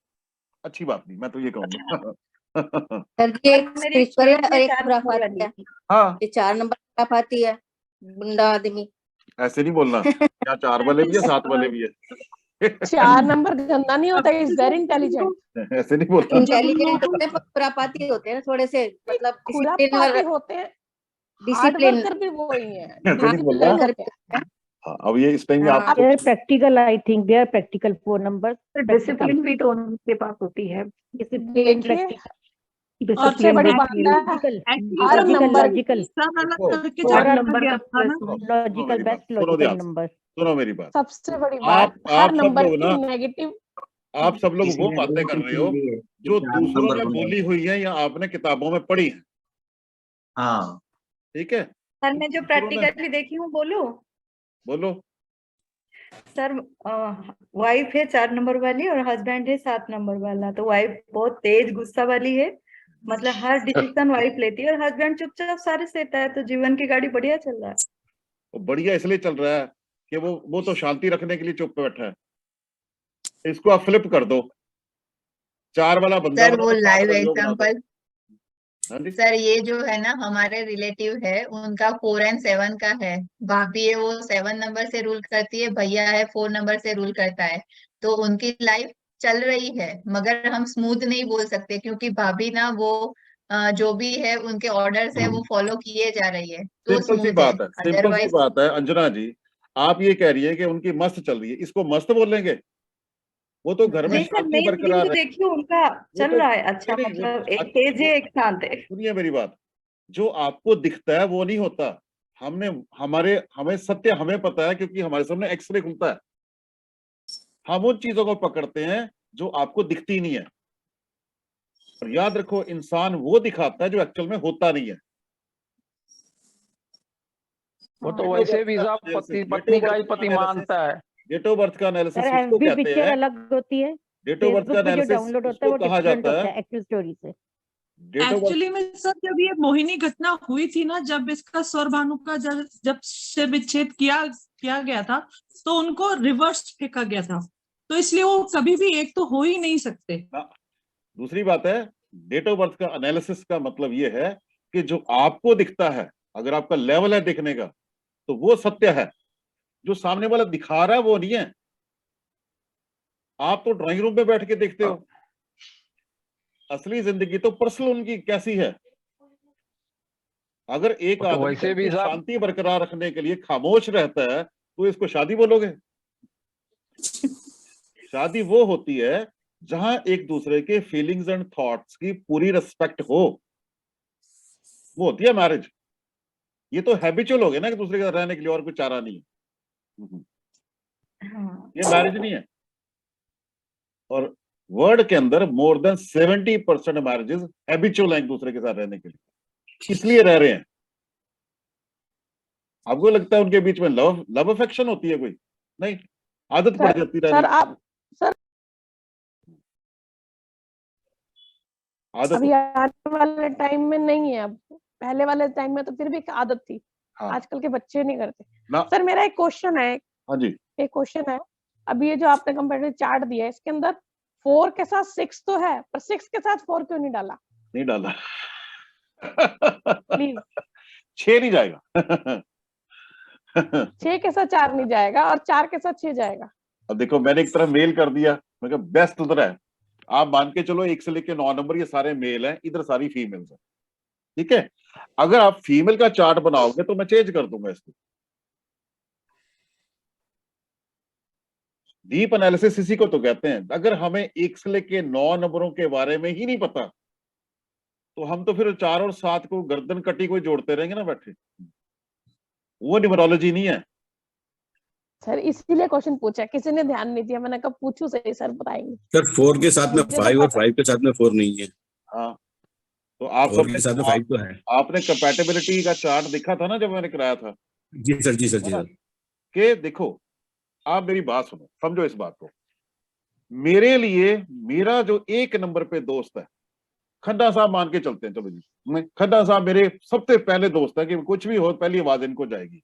अच्छी बात नहीं, मैं तो ये कहूंगा। सर जी एक स्पिरिचुअल है और एक खुराफाती है। हाँ, ये 4 नंबर खुराफाती है, गुंडा आदमी। ऐसे नहीं बोलना, यहाँ 4 वाले भी है, 7 वाले भी है। 4 नंबर गंदा नहीं होता, इज वेरी इंटेलिजेंट। ऐसे नहीं बोलना। इंटेलिजेंट होते हैं, खुराफाती होते हैं थोड़े से, मतलब खुरापाती होते हैं, हार्ड डिसिप्लिन वर्कर भी वो ही है। ऐसे नहीं बोलना। हाँ, अब ये इस टाइम में आप they are practical, I think they are practical 4 numbers. Discipline भी तो उनके पास होती है। Discipline, देखिए, practical, सबसे बड़ी बात है logical, हर नंबर logical, सब अलग देखो, करके और चला नंबर गया का था ना। logical, best सुनो logical ध्यान से, numbers. सुनो मेरी बात। सबसे बड़ी बात, आप हर सब नंबर लोग की ना, नेगेटिव। आप सब लोग वो बातें कर रहे हो जो दूसरों में बोली हुई है या आपने किताबों में पढ़ी है। हाँ, ठीक है, सर मैं जो प्रैक्टिकली देखी हूँ बोलूं बोलो। सर, वाइफ है 4 नंबर वाली और हस्बैंड है 7 नंबर वाला। तो वाइफ बहुत तेज गुस्सा वाली है, मतलब हर डिसीजन वाइफ लेती है और हस्बैंड चुपचाप सारे सहता है। तो जीवन की गाड़ी बढ़िया चल रहा है। वो बढ़िया इसलिए चल रहा है कि वो तो शांति रखने के लिए चुप बैठा है। इसको आप फ्लिप कर दो, 4 वाला बंदा सर बना वो दो, 7 लाइव वाली वो बना दो। एग्जांपल हाँ जी, सर, ये जो है ना हमारे रिलेटिव है, उनका 4 एंड 7 का है। भाभी है वो 7 नंबर से रूल करती है, भैया है 4 नंबर से रूल करता है। तो उनकी लाइफ चल रही है, मगर हम स्मूथ नहीं बोल सकते क्योंकि भाभी ना वो जो भी है उनके ऑर्डर्स है वो फॉलो किए जा रही है, तो सिंपल सी स्मूथ है। बात है, सिंपल सी अदरवाइज बात है अंजना जी। आप ये कह रही है कि उनकी मस्त चल रही है, इसको मस्त बोलेंगे? वो तो घर में नहीं सर, शांति नई रीडिंग बरकरार तो है। देखी उनका वो चल तो रहा है अच्छा, नहीं, मतलब एक तेज है एक शांत है। सुनिए मेरी बात, जो आपको दिखता है वो नहीं होता। हमें सत्य हमें पता है क्योंकि हमारे सामने एक्सरे खुलता है। हम उन चीजों को पकड़ते हैं जो आपको दिखती नहीं है। और याद रखो, इंसान वो दिखाता है जो एक्चुअल में होता नहीं है। वो तो वैसे भी सब पत्नी का ही पति मानता है। डेट ऑफ बर्थ का एनालिसिस सर उसको FB कहते पिक्चर हैं, अलग होती है, डेट ऑफ बर्थ का फेसबुक पे जो एनालिसिस डाउनलोड होता है उसको वो कहा डिफरेंट जाता होता है। है एक्चुअल स्टोरी से। डेट ऑफ बर्थ एक्चुअली में सर जब ये मोहिनी घटना हुई थी ना, जब इसका स्वर भानु का जब से विच्छेद किया गया था, तो उनको रिवर्स फेंका गया था, तो इसलिए वो कभी भी एक तो हो ही नहीं सकते। दूसरी बात है, डेट ऑफ बर्थ का एनालिसिस का मतलब ये है कि जो आपको दिखता है, अगर आपका लेवल है दिखने का, तो वो सत्य है। जो सामने वाला दिखा रहा है वो नहीं है। आप तो ड्राइंग रूम में बैठ के देखते हो, असली जिंदगी तो पर्सनल उनकी कैसी है। अगर एक आदमी वैसे भी साहब शांति बरकरार रखने के लिए खामोश रहता है तो इसको शादी बोलोगे? शादी वो होती है जहां एक दूसरे के फीलिंग्स एंड थॉट्स की पूरी रिस्पेक्ट हो, वो होती है मैरिज। ये तो हैबिचुअल हो गया ना कि दूसरे के साथ रहने के लिए, और कुछ चारा नहीं है। ये मैरिज नहीं है। और वर्ल्ड के अंदर मोर देन 70% मैरिजेस हैबिचुअल हैं एक दूसरे के साथ रहने के लिए, इसलिए रह रहे हैं। आपको लगता है उनके बीच में लव अफेक्शन होती है? कोई नहीं, आदत पड़ जाती है। सर आप आदत अभी आने वाले टाइम में नहीं है, अब पहले वाले टाइम में तो फिर भी एक आदत थी। हाँ। आजकल के बच्चे नहीं करते ना। सर मेरा एक क्वेश्चन है। हाँ जी, एक क्वेश्चन है, अभी ये जो आपने कंपैरेटिव चार्ट दिया है इसके अंदर 4 के साथ 6 तो है, पर 6 के साथ 4 क्यों नहीं डाला? नहीं डाला। प्लीज 6 नहीं जाएगा। 6 के साथ 4 नहीं जाएगा और 4 के साथ 6 जाएगा। अब देखो, मैंने एक तरफ मेल कर दिया, मैं कहा बेस्ट उधर है। आप मान के चलो 1 से लेके 9 नंबर ये सारे मेल हैं, इधर सारी फीमेल्स हैं। ठीक है, अगर आप फीमेल का चार्ट बनाओगे तो मैं चेंज कर दूंगा इसको। डीप एनालिसिस इसी को तो कहते हैं। अगर हमें 1 से लेके 9 नंबरों के बारे में ही नहीं पता तो हम तो फिर 4 और 7 को गर्दन कटी कोई जोड़ते रहेंगे ना बैठे। वो न्यूमरोलॉजी नहीं है। सर इसीलिए क्वेश्चन पूछा, किसी ने ध्यान नहीं दिया, मैंने कहा पूछू सही, सर बताएंगे। सर 4 के साथ में मुझे तो 5 और पता 5 के साथ में 4 नहीं है। हाँ, तो आप 4 के साथ में 5 तो है। आपने कंपैटिबिलिटी का चार्ट देखा था ना जब मैंने कराया था? जी सर, जी सर, जी सर। कि देखो, आप मेरी बात सुनो, समझो इस बात को। मेरे लिए मेरा जो 1 नंबर पे दोस्त है, खन्ना साहब मान के चलते हैं, चलो जी, खन्ना साहब मेरे सबसे पहले दोस्त है, कि कुछ भी हो पहली आवाज इनको जाएगी।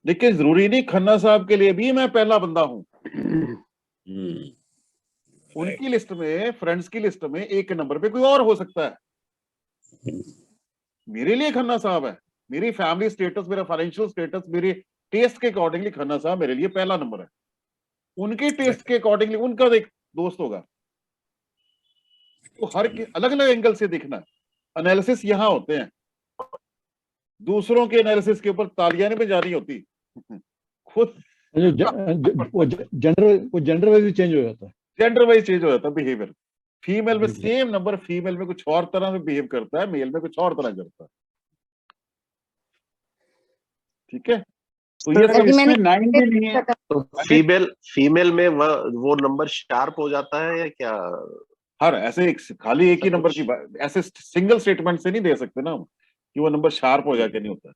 लेकिन जरूरी नहीं खन्ना साहब के लिए भी मैं पहला बंदा हूं। उनकी लिस्ट में, फ्रेंड्स की लिस्ट में 1 नंबर पे कोई और हो सकता है। मेरे लिए खन्ना साहब है, मेरी फैमिली स्टेटस, मेरा फाइनेंशियल स्टेटस, मेरे टेस्ट के अकॉर्डिंगली खन्ना साहब मेरे लिए पहला नंबर है। उनके टेस्ट के अकॉर्डिंगली उनका एक दोस्त होगा। तो हर अलग अलग एंगल से देखना है। एनालिसिस यहां होते हैं, दूसरों के एनालिसिस के ऊपर तालियां नहीं बजानी होती। खुद वो जेंडर वाइज चेंज हो जाता है, जेंडर वाइज चेंज हो जाता है बिहेवियर। फीमेल में सेम नंबर, फीमेल में कुछ और तरह से बिहेव करता है, मेल में कुछ और तरह करता है। ठीक है, तो ये सब इसमें 9 भी नहीं है, तो फीमेल में वो नंबर शार्प हो जाता है या क्या? हर ऐसे खाली एक ही नंबर की ऐसे सिंगल स्टेटमेंट से नहीं दे सकते ना हम कि वो नंबर शार्प हो जाके नहीं होता।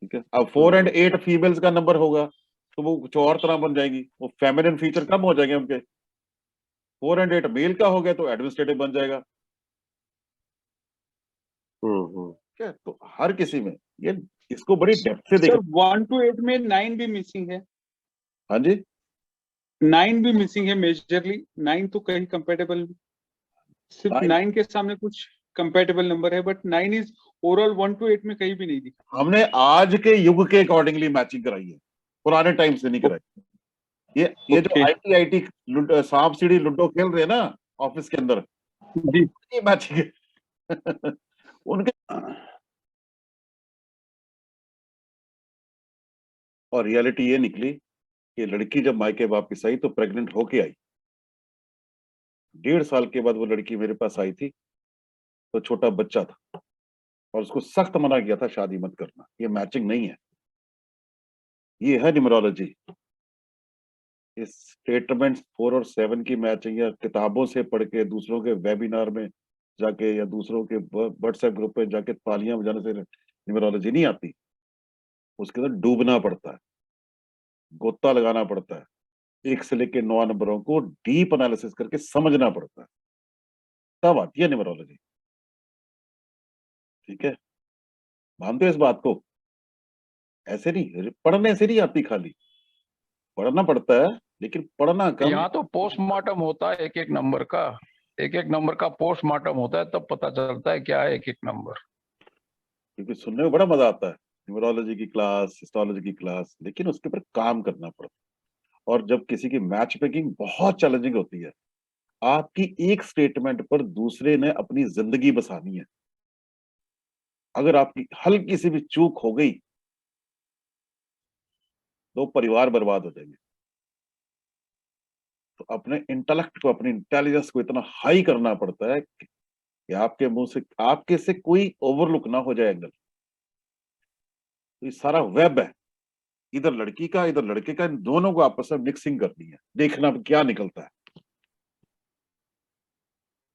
ठीक है, अब 4 और 8 फीमेल्स का नंबर होगा तो वो कुछ और तरह बन जाएगी, वो फेमिनिन फीचर कम हो जाएंगे उनके। 4 और 8 मेल का हो गया तो एडमिनिस्ट्रेटिव बन जाएगा। ठीक है, तो हर किसी में ये इसको बड़ी डेप्थ से देखो। 1 to 8 में 9 भी मिसिंग है। हाँ जी, 9 भी मिसिंग है मेजरली। 9 तो कहीं कंपेटेबल, सिर्फ 9 के सामने कुछ कंपेटेबल नंबर है, बट 9 इज ओवरऑल 1 to 8 में कहीं भी नहीं दिखा। हमने आज के युग के अकॉर्डिंगली मैचिंग कराई है, पुराने टाइम से नहीं कराई। ये जो आईटी सांप सीढ़ी लूडो खेल रहे हैं ना ऑफिस के अंदर, ये मैचिंग है। उनके और रियलिटी ये निकली कि लड़की जब मायके वापस आई तो प्रेग्नेंट होके आई। 1.5 साल के बाद वो लड़की मेरे पास आई थी तो छोटा बच्चा था और उसको सख्त मना किया था शादी मत करना, ये मैचिंग नहीं है। ये है न्यूमरोलॉजी। इस स्टेटमेंट 4 और 7 की मैचिंग या किताबों से पढ़ के, दूसरों के वेबिनार में जाके या दूसरों के व्हाट्सएप ग्रुप पे जाके तालियां बजाने से न्यूमरोलॉजी नहीं आती। उसके अंदर डूबना पड़ता है, गोता लगाना पड़ता है, 1 से लेके 9 नंबरों को डीप एनालिसिस करके समझना पड़ता है, तब आती है न्यूमरोलॉजी। ठीक है, मानते हो इस बात को? ऐसे नहीं, पढ़ने से नहीं आती, खाली पढ़ना पड़ता है, लेकिन पढ़ना कम। यहाँ तो पोस्टमार्टम होता है, एक नंबर का पोस्टमार्टम होता है, तब पता चलता है क्या है एक नंबर। क्योंकि सुनने में बड़ा मजा आता है न्यूमरोलॉजी की क्लास, एस्ट्रोलॉजी की क्लास, लेकिन उसके ऊपर काम करना पड़ता है। और जब किसी की मैच मेकिंग बहुत चैलेंजिंग होती है, आपकी एक स्टेटमेंट पर दूसरे ने अपनी जिंदगी बसानी है। अगर आपकी हल्की सी भी चूक हो गई तो परिवार बर्बाद हो जाएंगे। तो अपने इंटेलेक्ट को, अपनी इंटेलिजेंस को इतना हाई करना पड़ता है कि आपके मुंह से, आपके से कोई ओवरलुक ना हो जाए एंगल। तो ये सारा वेब है, इधर लड़की का इधर लड़के का, इन दोनों को आपस में मिक्सिंग करनी है, देखना क्या निकलता है।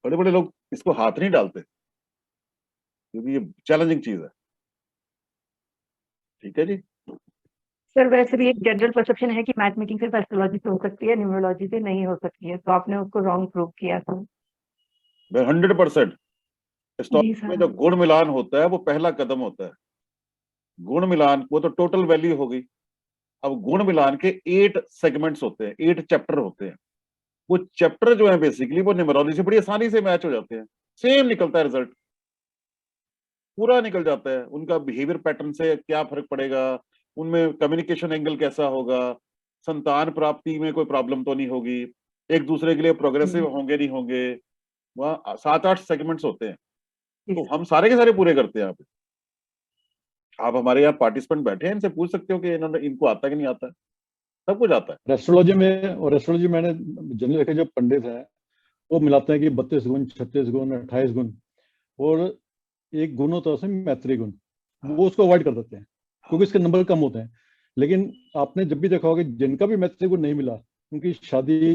बड़े बड़े लोग इसको हाथ नहीं डालते क्योंकि ये चैलेंजिंग चीज है। ठीक है जी। सर वैसे भी एक जनरल परसेप्शन है कि मैच मेकिंग सिर्फ एस्ट्रोलॉजी से हो सकती है, न्यूमरोलॉजी से नहीं हो सकती है, तो आपने उसको रॉन्ग प्रूव किया था। 100% एस्ट्रोलॉजी में जो गुण मिलान होता है वो पहला कदम होता है। गुण मिलान, वो तो टोटल वैल्यू हो गई। अब गुण मिलान के 8 सेगमेंट्स होते हैं, 8 चैप्टर होते हैं। वो चैप्टर जो है बेसिकली वो न्यूमरोलॉजी से बड़ी आसानी से मैच हो जाते हैं, सेम निकलता है रिजल्ट, पूरा निकल जाता है। उनका बिहेवियर पैटर्न से क्या फर्क पड़ेगा, उनमें कम्युनिकेशन एंगल कैसा होगा, संतान प्राप्ति में कोई प्रॉब्लम तो नहीं होगी, एक दूसरे के लिए प्रोग्रेसिव होंगे नहीं होंगे। वहाँ 7-8 सेगमेंट्स होते हैं, तो हम सारे के सारे पूरे करते हैं। यहाँ पे आप हमारे यहाँ पार्टिसिपेंट बैठे हैं, इनसे पूछ सकते हो कि इनको आता कि नहीं आता है, सब कुछ आता है। एस्ट्रोलॉजी में मैंने जनरल देखा, जो पंडित है वो मिलाते हैं कि 32 गुण, 36 गुण, 28 गुण, और एक गुण होता है उसमें मैत्री गुण, वो उसको अवॉइड कर देते हैं क्योंकि इसके नंबर कम होते हैं। लेकिन आपने जब भी देखा होगा जिनका भी मैथ से गुण नहीं मिला उनकी शादी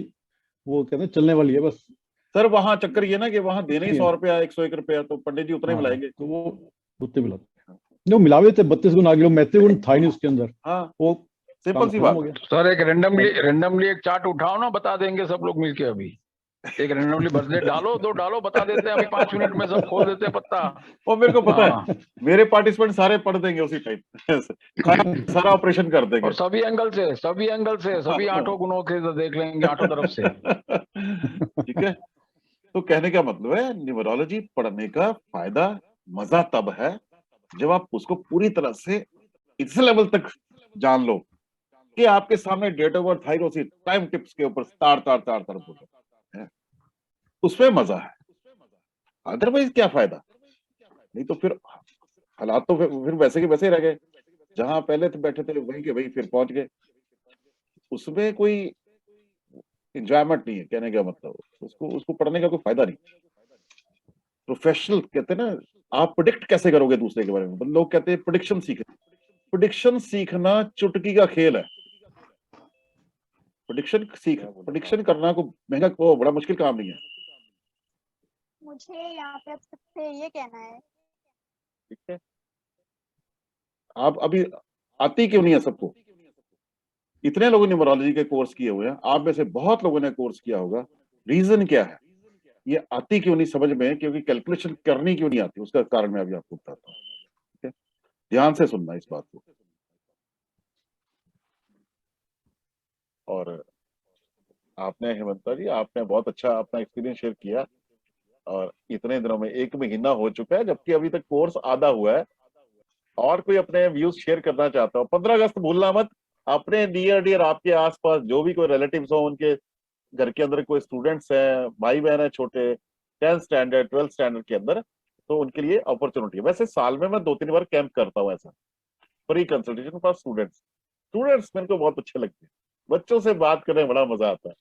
वो कहते हैं चलने वाली है बस। सर वहां चक्कर ये ना कि वहां देने ही 100 रुपया 101 रुपया, तो पंडित जी उतना ही हाँ, मिलाएंगे। तो वो उतने मिलाते जो मिलावे थे 32 गुण आगे मैथ से गुण था ही नहीं उसके अंदर। हाँ वो सिंपल सी बात हो गया। सर एक रेंडमली एक चार्ट उठाओ ना, बता देंगे सब लोग मिलके। अभी एक रेंडमली बर्थडे डालो, 2 डालो, बता देते हैं अभी 5 मिनट में सब खोल देते हैं पत्ता। और मेरे को पता है मेरे पार्टिसिपेंट सारे पढ़ देंगे उसी टाइम सारा ऑपरेशन कर देंगे और सभी एंगल से सभी 8 गुणों के देख लेंगे 8 तरफ से। ठीक है, तो कहने का मतलब है न्यूमरोलॉजी पढ़ने का फायदा मजा तब है जब आप उसको पूरी तरह से इस लेवल तक जान लो कि आपके सामने डेट ऑफ बर्थ हाई उसी टाइम टिप्स के ऊपर तार बोल रहे हैं, उसमें मजा है। अदरवाइज क्या फायदा? नहीं तो फिर हालात तो फिर वैसे के वैसे ही रह गए, जहां पहले तो बैठे थे वहीं के वहीं फिर पहुंच गए। उसमें कोई एंजॉयमेंट नहीं है, कहने का मतलब उसको पढ़ने का कोई फायदा नहीं। प्रोफेशनल कहते हैं ना, आप प्रिडिक्ट कैसे करोगे दूसरे के बारे में? लोग कहते हैं प्रिडिक्शन सीखना चुटकी का खेल है। प्रिडिक्शन करना को महंगा को बड़ा मुश्किल काम नहीं है। मुझे यहाँ पे सबसे ये कहना है, ठीक है, आप अभी आती क्यों नहीं है सबको? इतने लोगों ने न्यूमरोलॉजी के कोर्स किए हुए हैं, आप में से बहुत लोगों ने कोर्स किया होगा। रीजन क्या है? ये आती क्यों नहीं समझ में? क्योंकि कैलकुलेशन करनी क्यों नहीं आती, उसका कारण मैं अभी आपको बताता हूँ। ठीक है, ध्यान से सुनना इस बात को। और आपने हेमंता जी, आपने बहुत अच्छा अपना एक्सपीरियंस शेयर किया, और इतने दिनों में 1 महीना हो चुका है जबकि अभी तक कोर्स आधा हुआ है। और कोई अपने व्यूज शेयर करना चाहता हो, 15 अगस्त भूलना मत। अपने नियर डियर आपके आसपास जो भी कोई रिलेटिव्स हो, उनके घर के अंदर कोई स्टूडेंट्स हैं, भाई बहन है छोटे 10th स्टैंडर्ड 12th स्टैंडर्ड के अंदर, तो उनके लिए अपॉर्चुनिटी है। वैसे साल में मैं 2-3 बार कैंप करता हूँ ऐसा, फ्री कंसल्टेशन फॉर स्टूडेंट्स मेरे को बहुत अच्छे लगते हैं। बच्चों से बात करने में बड़ा मजा आता है।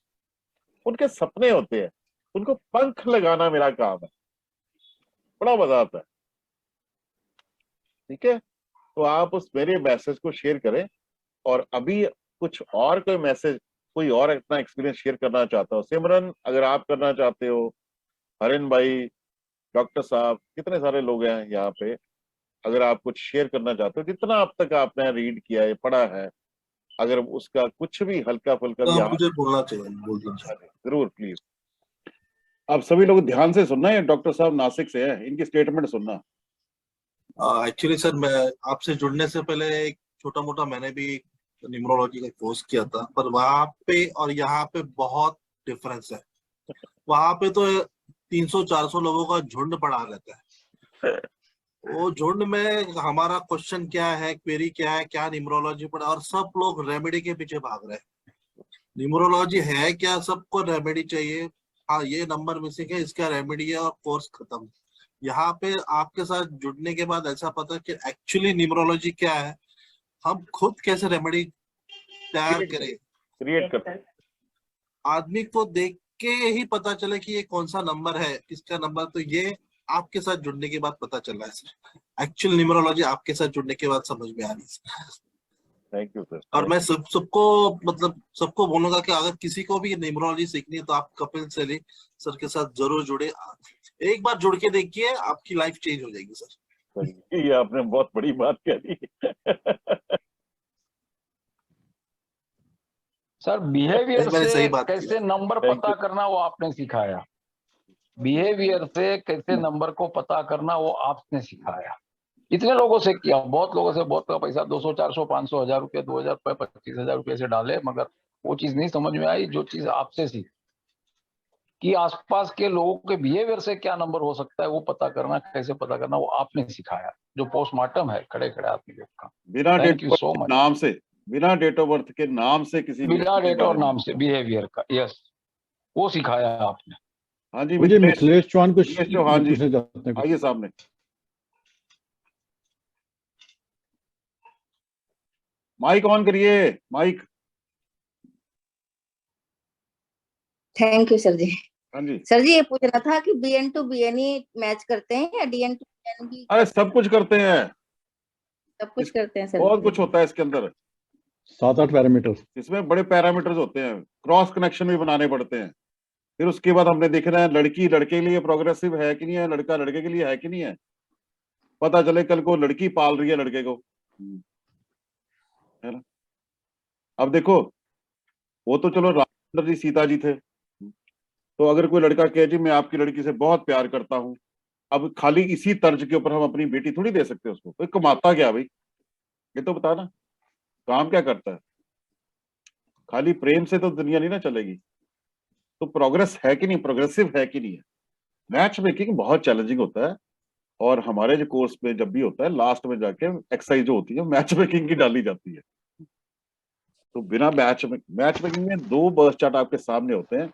उनके सपने होते हैं, उनको पंख लगाना मेरा काम है, बड़ा मजा आता है। ठीक है, तो आप उस मेरे मैसेज को शेयर करें। और अभी कुछ और कोई मैसेज, कोई और अपना एक्सपीरियंस शेयर करना चाहता हो, सिमरन अगर आप करना चाहते हो, हरिन भाई, डॉक्टर साहब, कितने सारे लोग हैं यहाँ पे, अगर आप कुछ शेयर करना चाहते हो, जितना अब तक आपने रीड किया है, पढ़ा है, अगर उसका कुछ भी हल्का फुल्का भी मुझे बोलना चाहिए, जरूर प्लीज। आप सभी लोग ध्यान से सुनना है, डॉक्टर साहब नासिक से है, इनकी स्टेटमेंट सुनना। एक्चुअली सर, मैं आपसे जुड़ने से पहले एक छोटा मोटा मैंने भी न्यूमरोलॉजी का कोर्स किया था, पर वहां पे और यहाँ पे बहुत डिफरेंस है। वहां पे तो 300-400 लोगों का झुंड पड़ा रहता है। वो झुंड में हमारा क्वेश्चन क्या है, क्वेरी क्या है, क्या न्यूमरोलॉजी पढ़ा, और सब लोग रेमेडी के पीछे भाग रहे हैं। न्यूमरोलॉजी है क्या? सबको रेमेडी चाहिए। हाँ, ये नंबर मिसिंग है, इसका रेमेडी है, और कोर्स खत्म। यहाँ पे आपके साथ जुड़ने के बाद ऐसा पता कि एक्चुअली न्यूमरोलॉजी क्या है, हम खुद कैसे रेमेडी तैयार करें, क्रिएट करते। आदमी को देख के ही पता चले कि ये कौन सा नंबर है, किसका नंबर। तो ये आपके साथ जुड़ने के बाद पता चल रहा है सर। एक्चुअल न्यूमरोलॉजी आपके साथ जुड़ने के बाद समझ में आ रही है। Thank you sir. और मैं सबको मतलब सबको बोलूंगा कि अगर किसी को भी न्यूमरोलॉजी सीखनी है तो आप कपिल सेली सर के साथ जरूर जुड़े। एक बार जुड़ के देखिए, आपकी लाइफ चेंज हो जाएगी सर। ये आपने बहुत बड़ी बात कह दी। सर बिहेवियर मैंने से सही बात कैसे नंबर पता करना वो आपने सिखाया। बिहेवियर से कैसे नंबर को पता करना वो आपने सिखाया। इतने लोगों से किया, बहुत लोगों से बहुत का पैसा 200, 400, 500, 1000 रुपये, 2000 रुपये, 25,000 रुपये से डाले, मगर वो चीज नहीं समझ में आई जो चीज आपसे सीखी कि आसपास के लोगों के बिहेवियर से क्या नंबर हो सकता है वो पता करना, कैसे पता करना वो आपने सिखाया। जो पोस्टमार्टम है खड़े खड़े आदमी का, बिना थैंक यू सो मच। नाम से, बिना डेट ऑफ बर्थ के नाम से, किसी बिना डेट और नाम से बिहेवियर का, यस, वो सिखाया आपने। हाँ जी, मुझे मिथिलेश चौहान को चौहान जी पूछना चाहते हैं। आइए सामने। माइक ऑन करिए, माइक। थैंक यू सर जी। हाँ जी सर जी, ये पूछना था कि BN to BNE मैच करते हैं या DN to DN भी? अरे सब कुछ करते हैं, सब कुछ करते हैं सर। बहुत कुछ होता है इसके अंदर। 7-8 पैरामीटर्स। इसमें बड़े पैरामीटर्स होते हैं, क्रॉस कनेक्शन भी बनाने पड़ते हैं। फिर उसके बाद हमने देखना है लड़की लड़के के लिए प्रोग्रेसिव है कि नहीं है, लड़का लड़के के लिए है कि नहीं है। पता चले कल को लड़की पाल रही है लड़के को, है ना। अब देखो, वो तो चलो रामचंद्र जी सीता जी थे, तो अगर कोई लड़का कहे जी मैं आपकी लड़की से बहुत प्यार करता हूं, अब खाली इसी तर्ज के ऊपर हम अपनी बेटी थोड़ी दे सकते उसको। तो कमाता क्या भाई, ये तो बता ना, काम क्या करता है। खाली प्रेम से तो दुनिया नहीं ना चलेगी। तो प्रोग्रेस है कि नहीं, प्रोग्रेसिव है कि नहीं है। मैच मेकिंग बहुत चैलेंजिंग होता है, और हमारे जो कोर्स में जब भी होता है लास्ट में जाके एक्सरसाइज जो होती है मैच मेकिंग की डाली जाती है। तो बिना मैच मेकिंग में 2 बर्थ चार्ट आपके सामने होते हैं,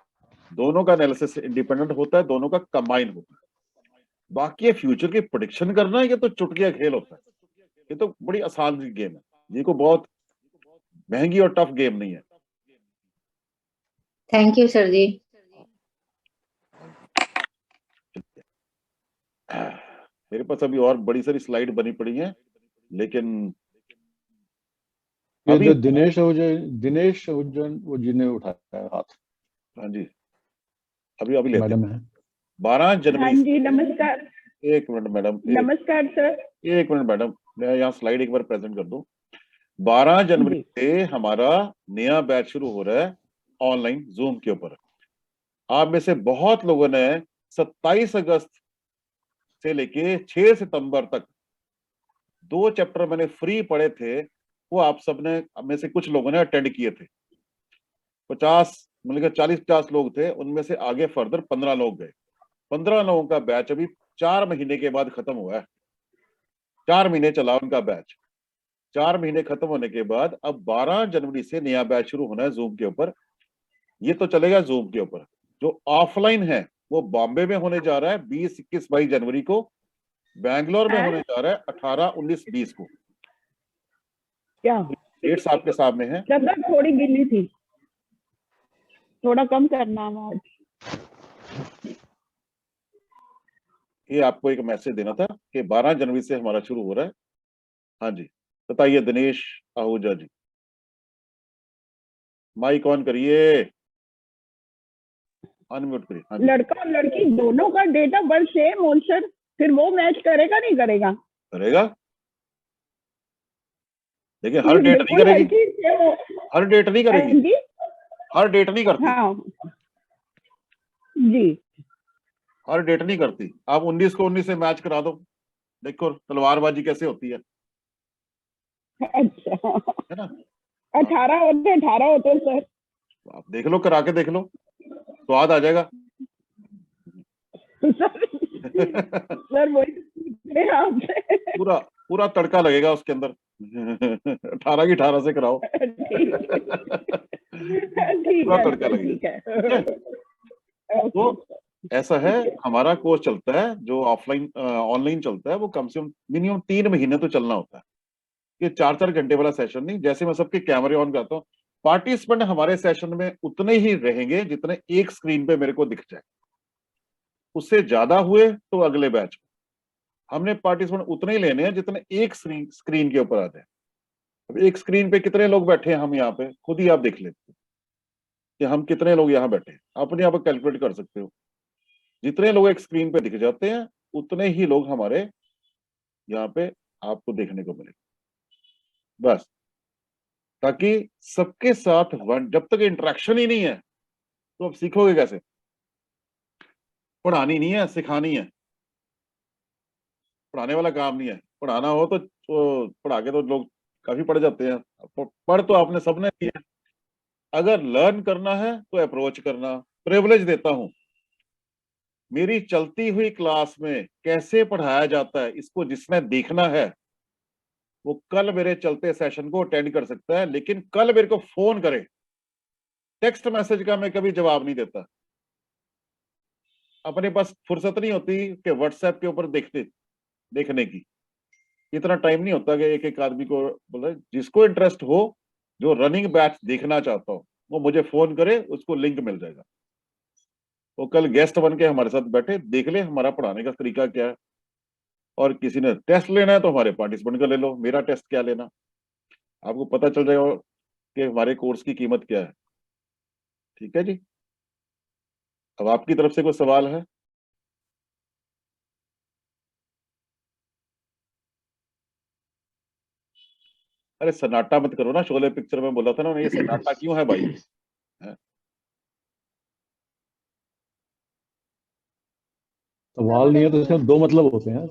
दोनों का एनालिसिस इंडिपेंडेंट होता है, दोनों का कंबाइन होता है। बाकी फ्यूचर की प्रेडिक्शन करना है, ये तो चुटकिया खेल होता है। ये तो बड़ी आसान सी गेम है, ये को बहुत महंगी और टफ गेम नहीं है। थैंक यू सर जी। मेरे पास अभी और बड़ी सारी स्लाइड बनी पड़ी है, लेकिन ये अभी जो दिनेश उज्जैन वो जी ने उठाया है हाथ। हाँ जी, अभी लेते मैडम है। 12 जनवरी। हाँ जी, नमस्कार। एक मिनट मैडम, नमस्कार सर। एक मिनट मैडम, मैं यहाँ स्लाइड एक बार प्रेजेंट कर दूं। 12 जनवरी से हमारा नया बैच शुरू हो रहा है ऑनलाइन जूम के ऊपर। आप में से बहुत लोगों ने 27 अगस्त से लेके 6 सितंबर तक 2 चैप्टर मैंने फ्री पढ़े थे, वो आप सबने में से कुछ लोगों ने अटेंड किए थे। 50 मतलब 40-50 लोग थे, उनमें से आगे फर्दर 15 लोग गए। 15 लोगों का बैच अभी 4 महीने के बाद खत्म हुआ है। 4 महीने चला उनका बैच। 4 महीने खत्म होने के बाद अब 12 जनवरी से नया बैच शुरू होना है जूम के ऊपर। ये तो चलेगा जूम के ऊपर। जो ऑफलाइन है वो बॉम्बे में होने जा रहा है 20, 21, 22 जनवरी को। बैंगलोर में होने जा रहा है 18, 19, 20 को। क्या डेट्स आपके सामने हैं। जब थोड़ी गिली थी, थोड़ा कम करना आज। ये आपको एक मैसेज देना था कि 12 जनवरी से हमारा शुरू हो रहा है। हाँ जी, बताइए दिनेश आहूजा जी, माइक ऑन करिए, अनम्यूट करिए। हाँ जी। लड़का और लड़की दोनों का डेट ऑफ बर्थ सेम हो सर, फिर वो मैच करेगा नहीं करेगा? करेगा, देखिए हर डेट नहीं करेगी, हर डेट नहीं करेगी, हर डेट नहीं करती। हाँ जी, हर डेट नहीं करती। आप 19 को 19 से मैच करा दो, देखो तलवारबाजी कैसे होती है। अच्छा है ना। 18 होते सर। आप देख लो, करा के देख लो, स्वाद आ जाएगा। सर वही आपसे पूरा तड़का लगेगा उसके अंदर। 18 की 18 से कराओ। पूरा तड़का लगेगा। तो ऐसा है, हमारा कोर्स चलता है जो ऑफलाइन ऑनलाइन चलता है, वो कम से कम मिनिमम 3 महीने तो चलना होता है। ये 4-4 घंटे वाला सेशन नहीं। जैसे मैं सबके कैमरे ऑन करता हूँ, पार्टिसिपेंट हमारे सेशन में उतने ही रहेंगे जितने एक स्क्रीन पे मेरे को दिख जाए। उससे ज्यादा हुए तो अगले बैच में हमने पार्टिसिपेंट उतने ही लेने हैं जितने एक स्क्रीन के ऊपर आते हैं। अब एक स्क्रीन पे कितने लोग बैठे हैं, हम यहाँ पे खुद ही आप देख लेते हैं कि हम कितने लोग यहाँ बैठे हैं। अपने आप कैलकुलेट कर सकते हो। जितने लोग एक स्क्रीन पे दिख जाते हैं उतने ही लोग हमारे यहाँ पे आपको देखने को मिलेंगे। बस, ताकि सबके साथ जब तक इंटरेक्शन ही नहीं है तो आप सीखोगे कैसे। पढ़ानी नहीं है, सिखानी है। पढ़ाने वाला काम नहीं है। पढ़ाना हो तो पढ़ा के तो लोग काफी पढ़ जाते हैं। पढ़ तो आपने सबने किया। अगर लर्न करना है तो अप्रोच करना। प्रिविलेज देता हूं, मेरी चलती हुई क्लास में कैसे पढ़ाया जाता है, इसको जिसने देखना है वो कल मेरे चलते सेशन को अटेंड कर सकता है। लेकिन कल मेरे को फोन करे। टेक्स्ट मैसेज का मैं कभी जवाब नहीं देता। अपने पास फुर्सत नहीं होती कि व्हाट्सएप के ऊपर देखने की। इतना टाइम नहीं होता कि एक एक आदमी को बोले। जिसको इंटरेस्ट हो, जो रनिंग बैच देखना चाहता हो, वो मुझे फोन करे, उसको लिंक मिल जाएगा। वो कल गेस्ट बन के हमारे साथ बैठे, देख ले हमारा पढ़ाने का तरीका क्या है। और किसी ने टेस्ट लेना है तो हमारे पार्टिसिपेंट का ले लो। मेरा टेस्ट क्या लेना, आपको पता चल जाएगा। कि हमारे कोर्स की कीमत क्या है। ठीक है जी, अब आपकी तरफ से कोई सवाल है? अरे सन्नाटा मत करो ना, शोले पिक्चर में बोला था ना, ये सन्नाटा क्यों है भाई? सवाल नहीं है तो इसका दो मतलब होते हैं।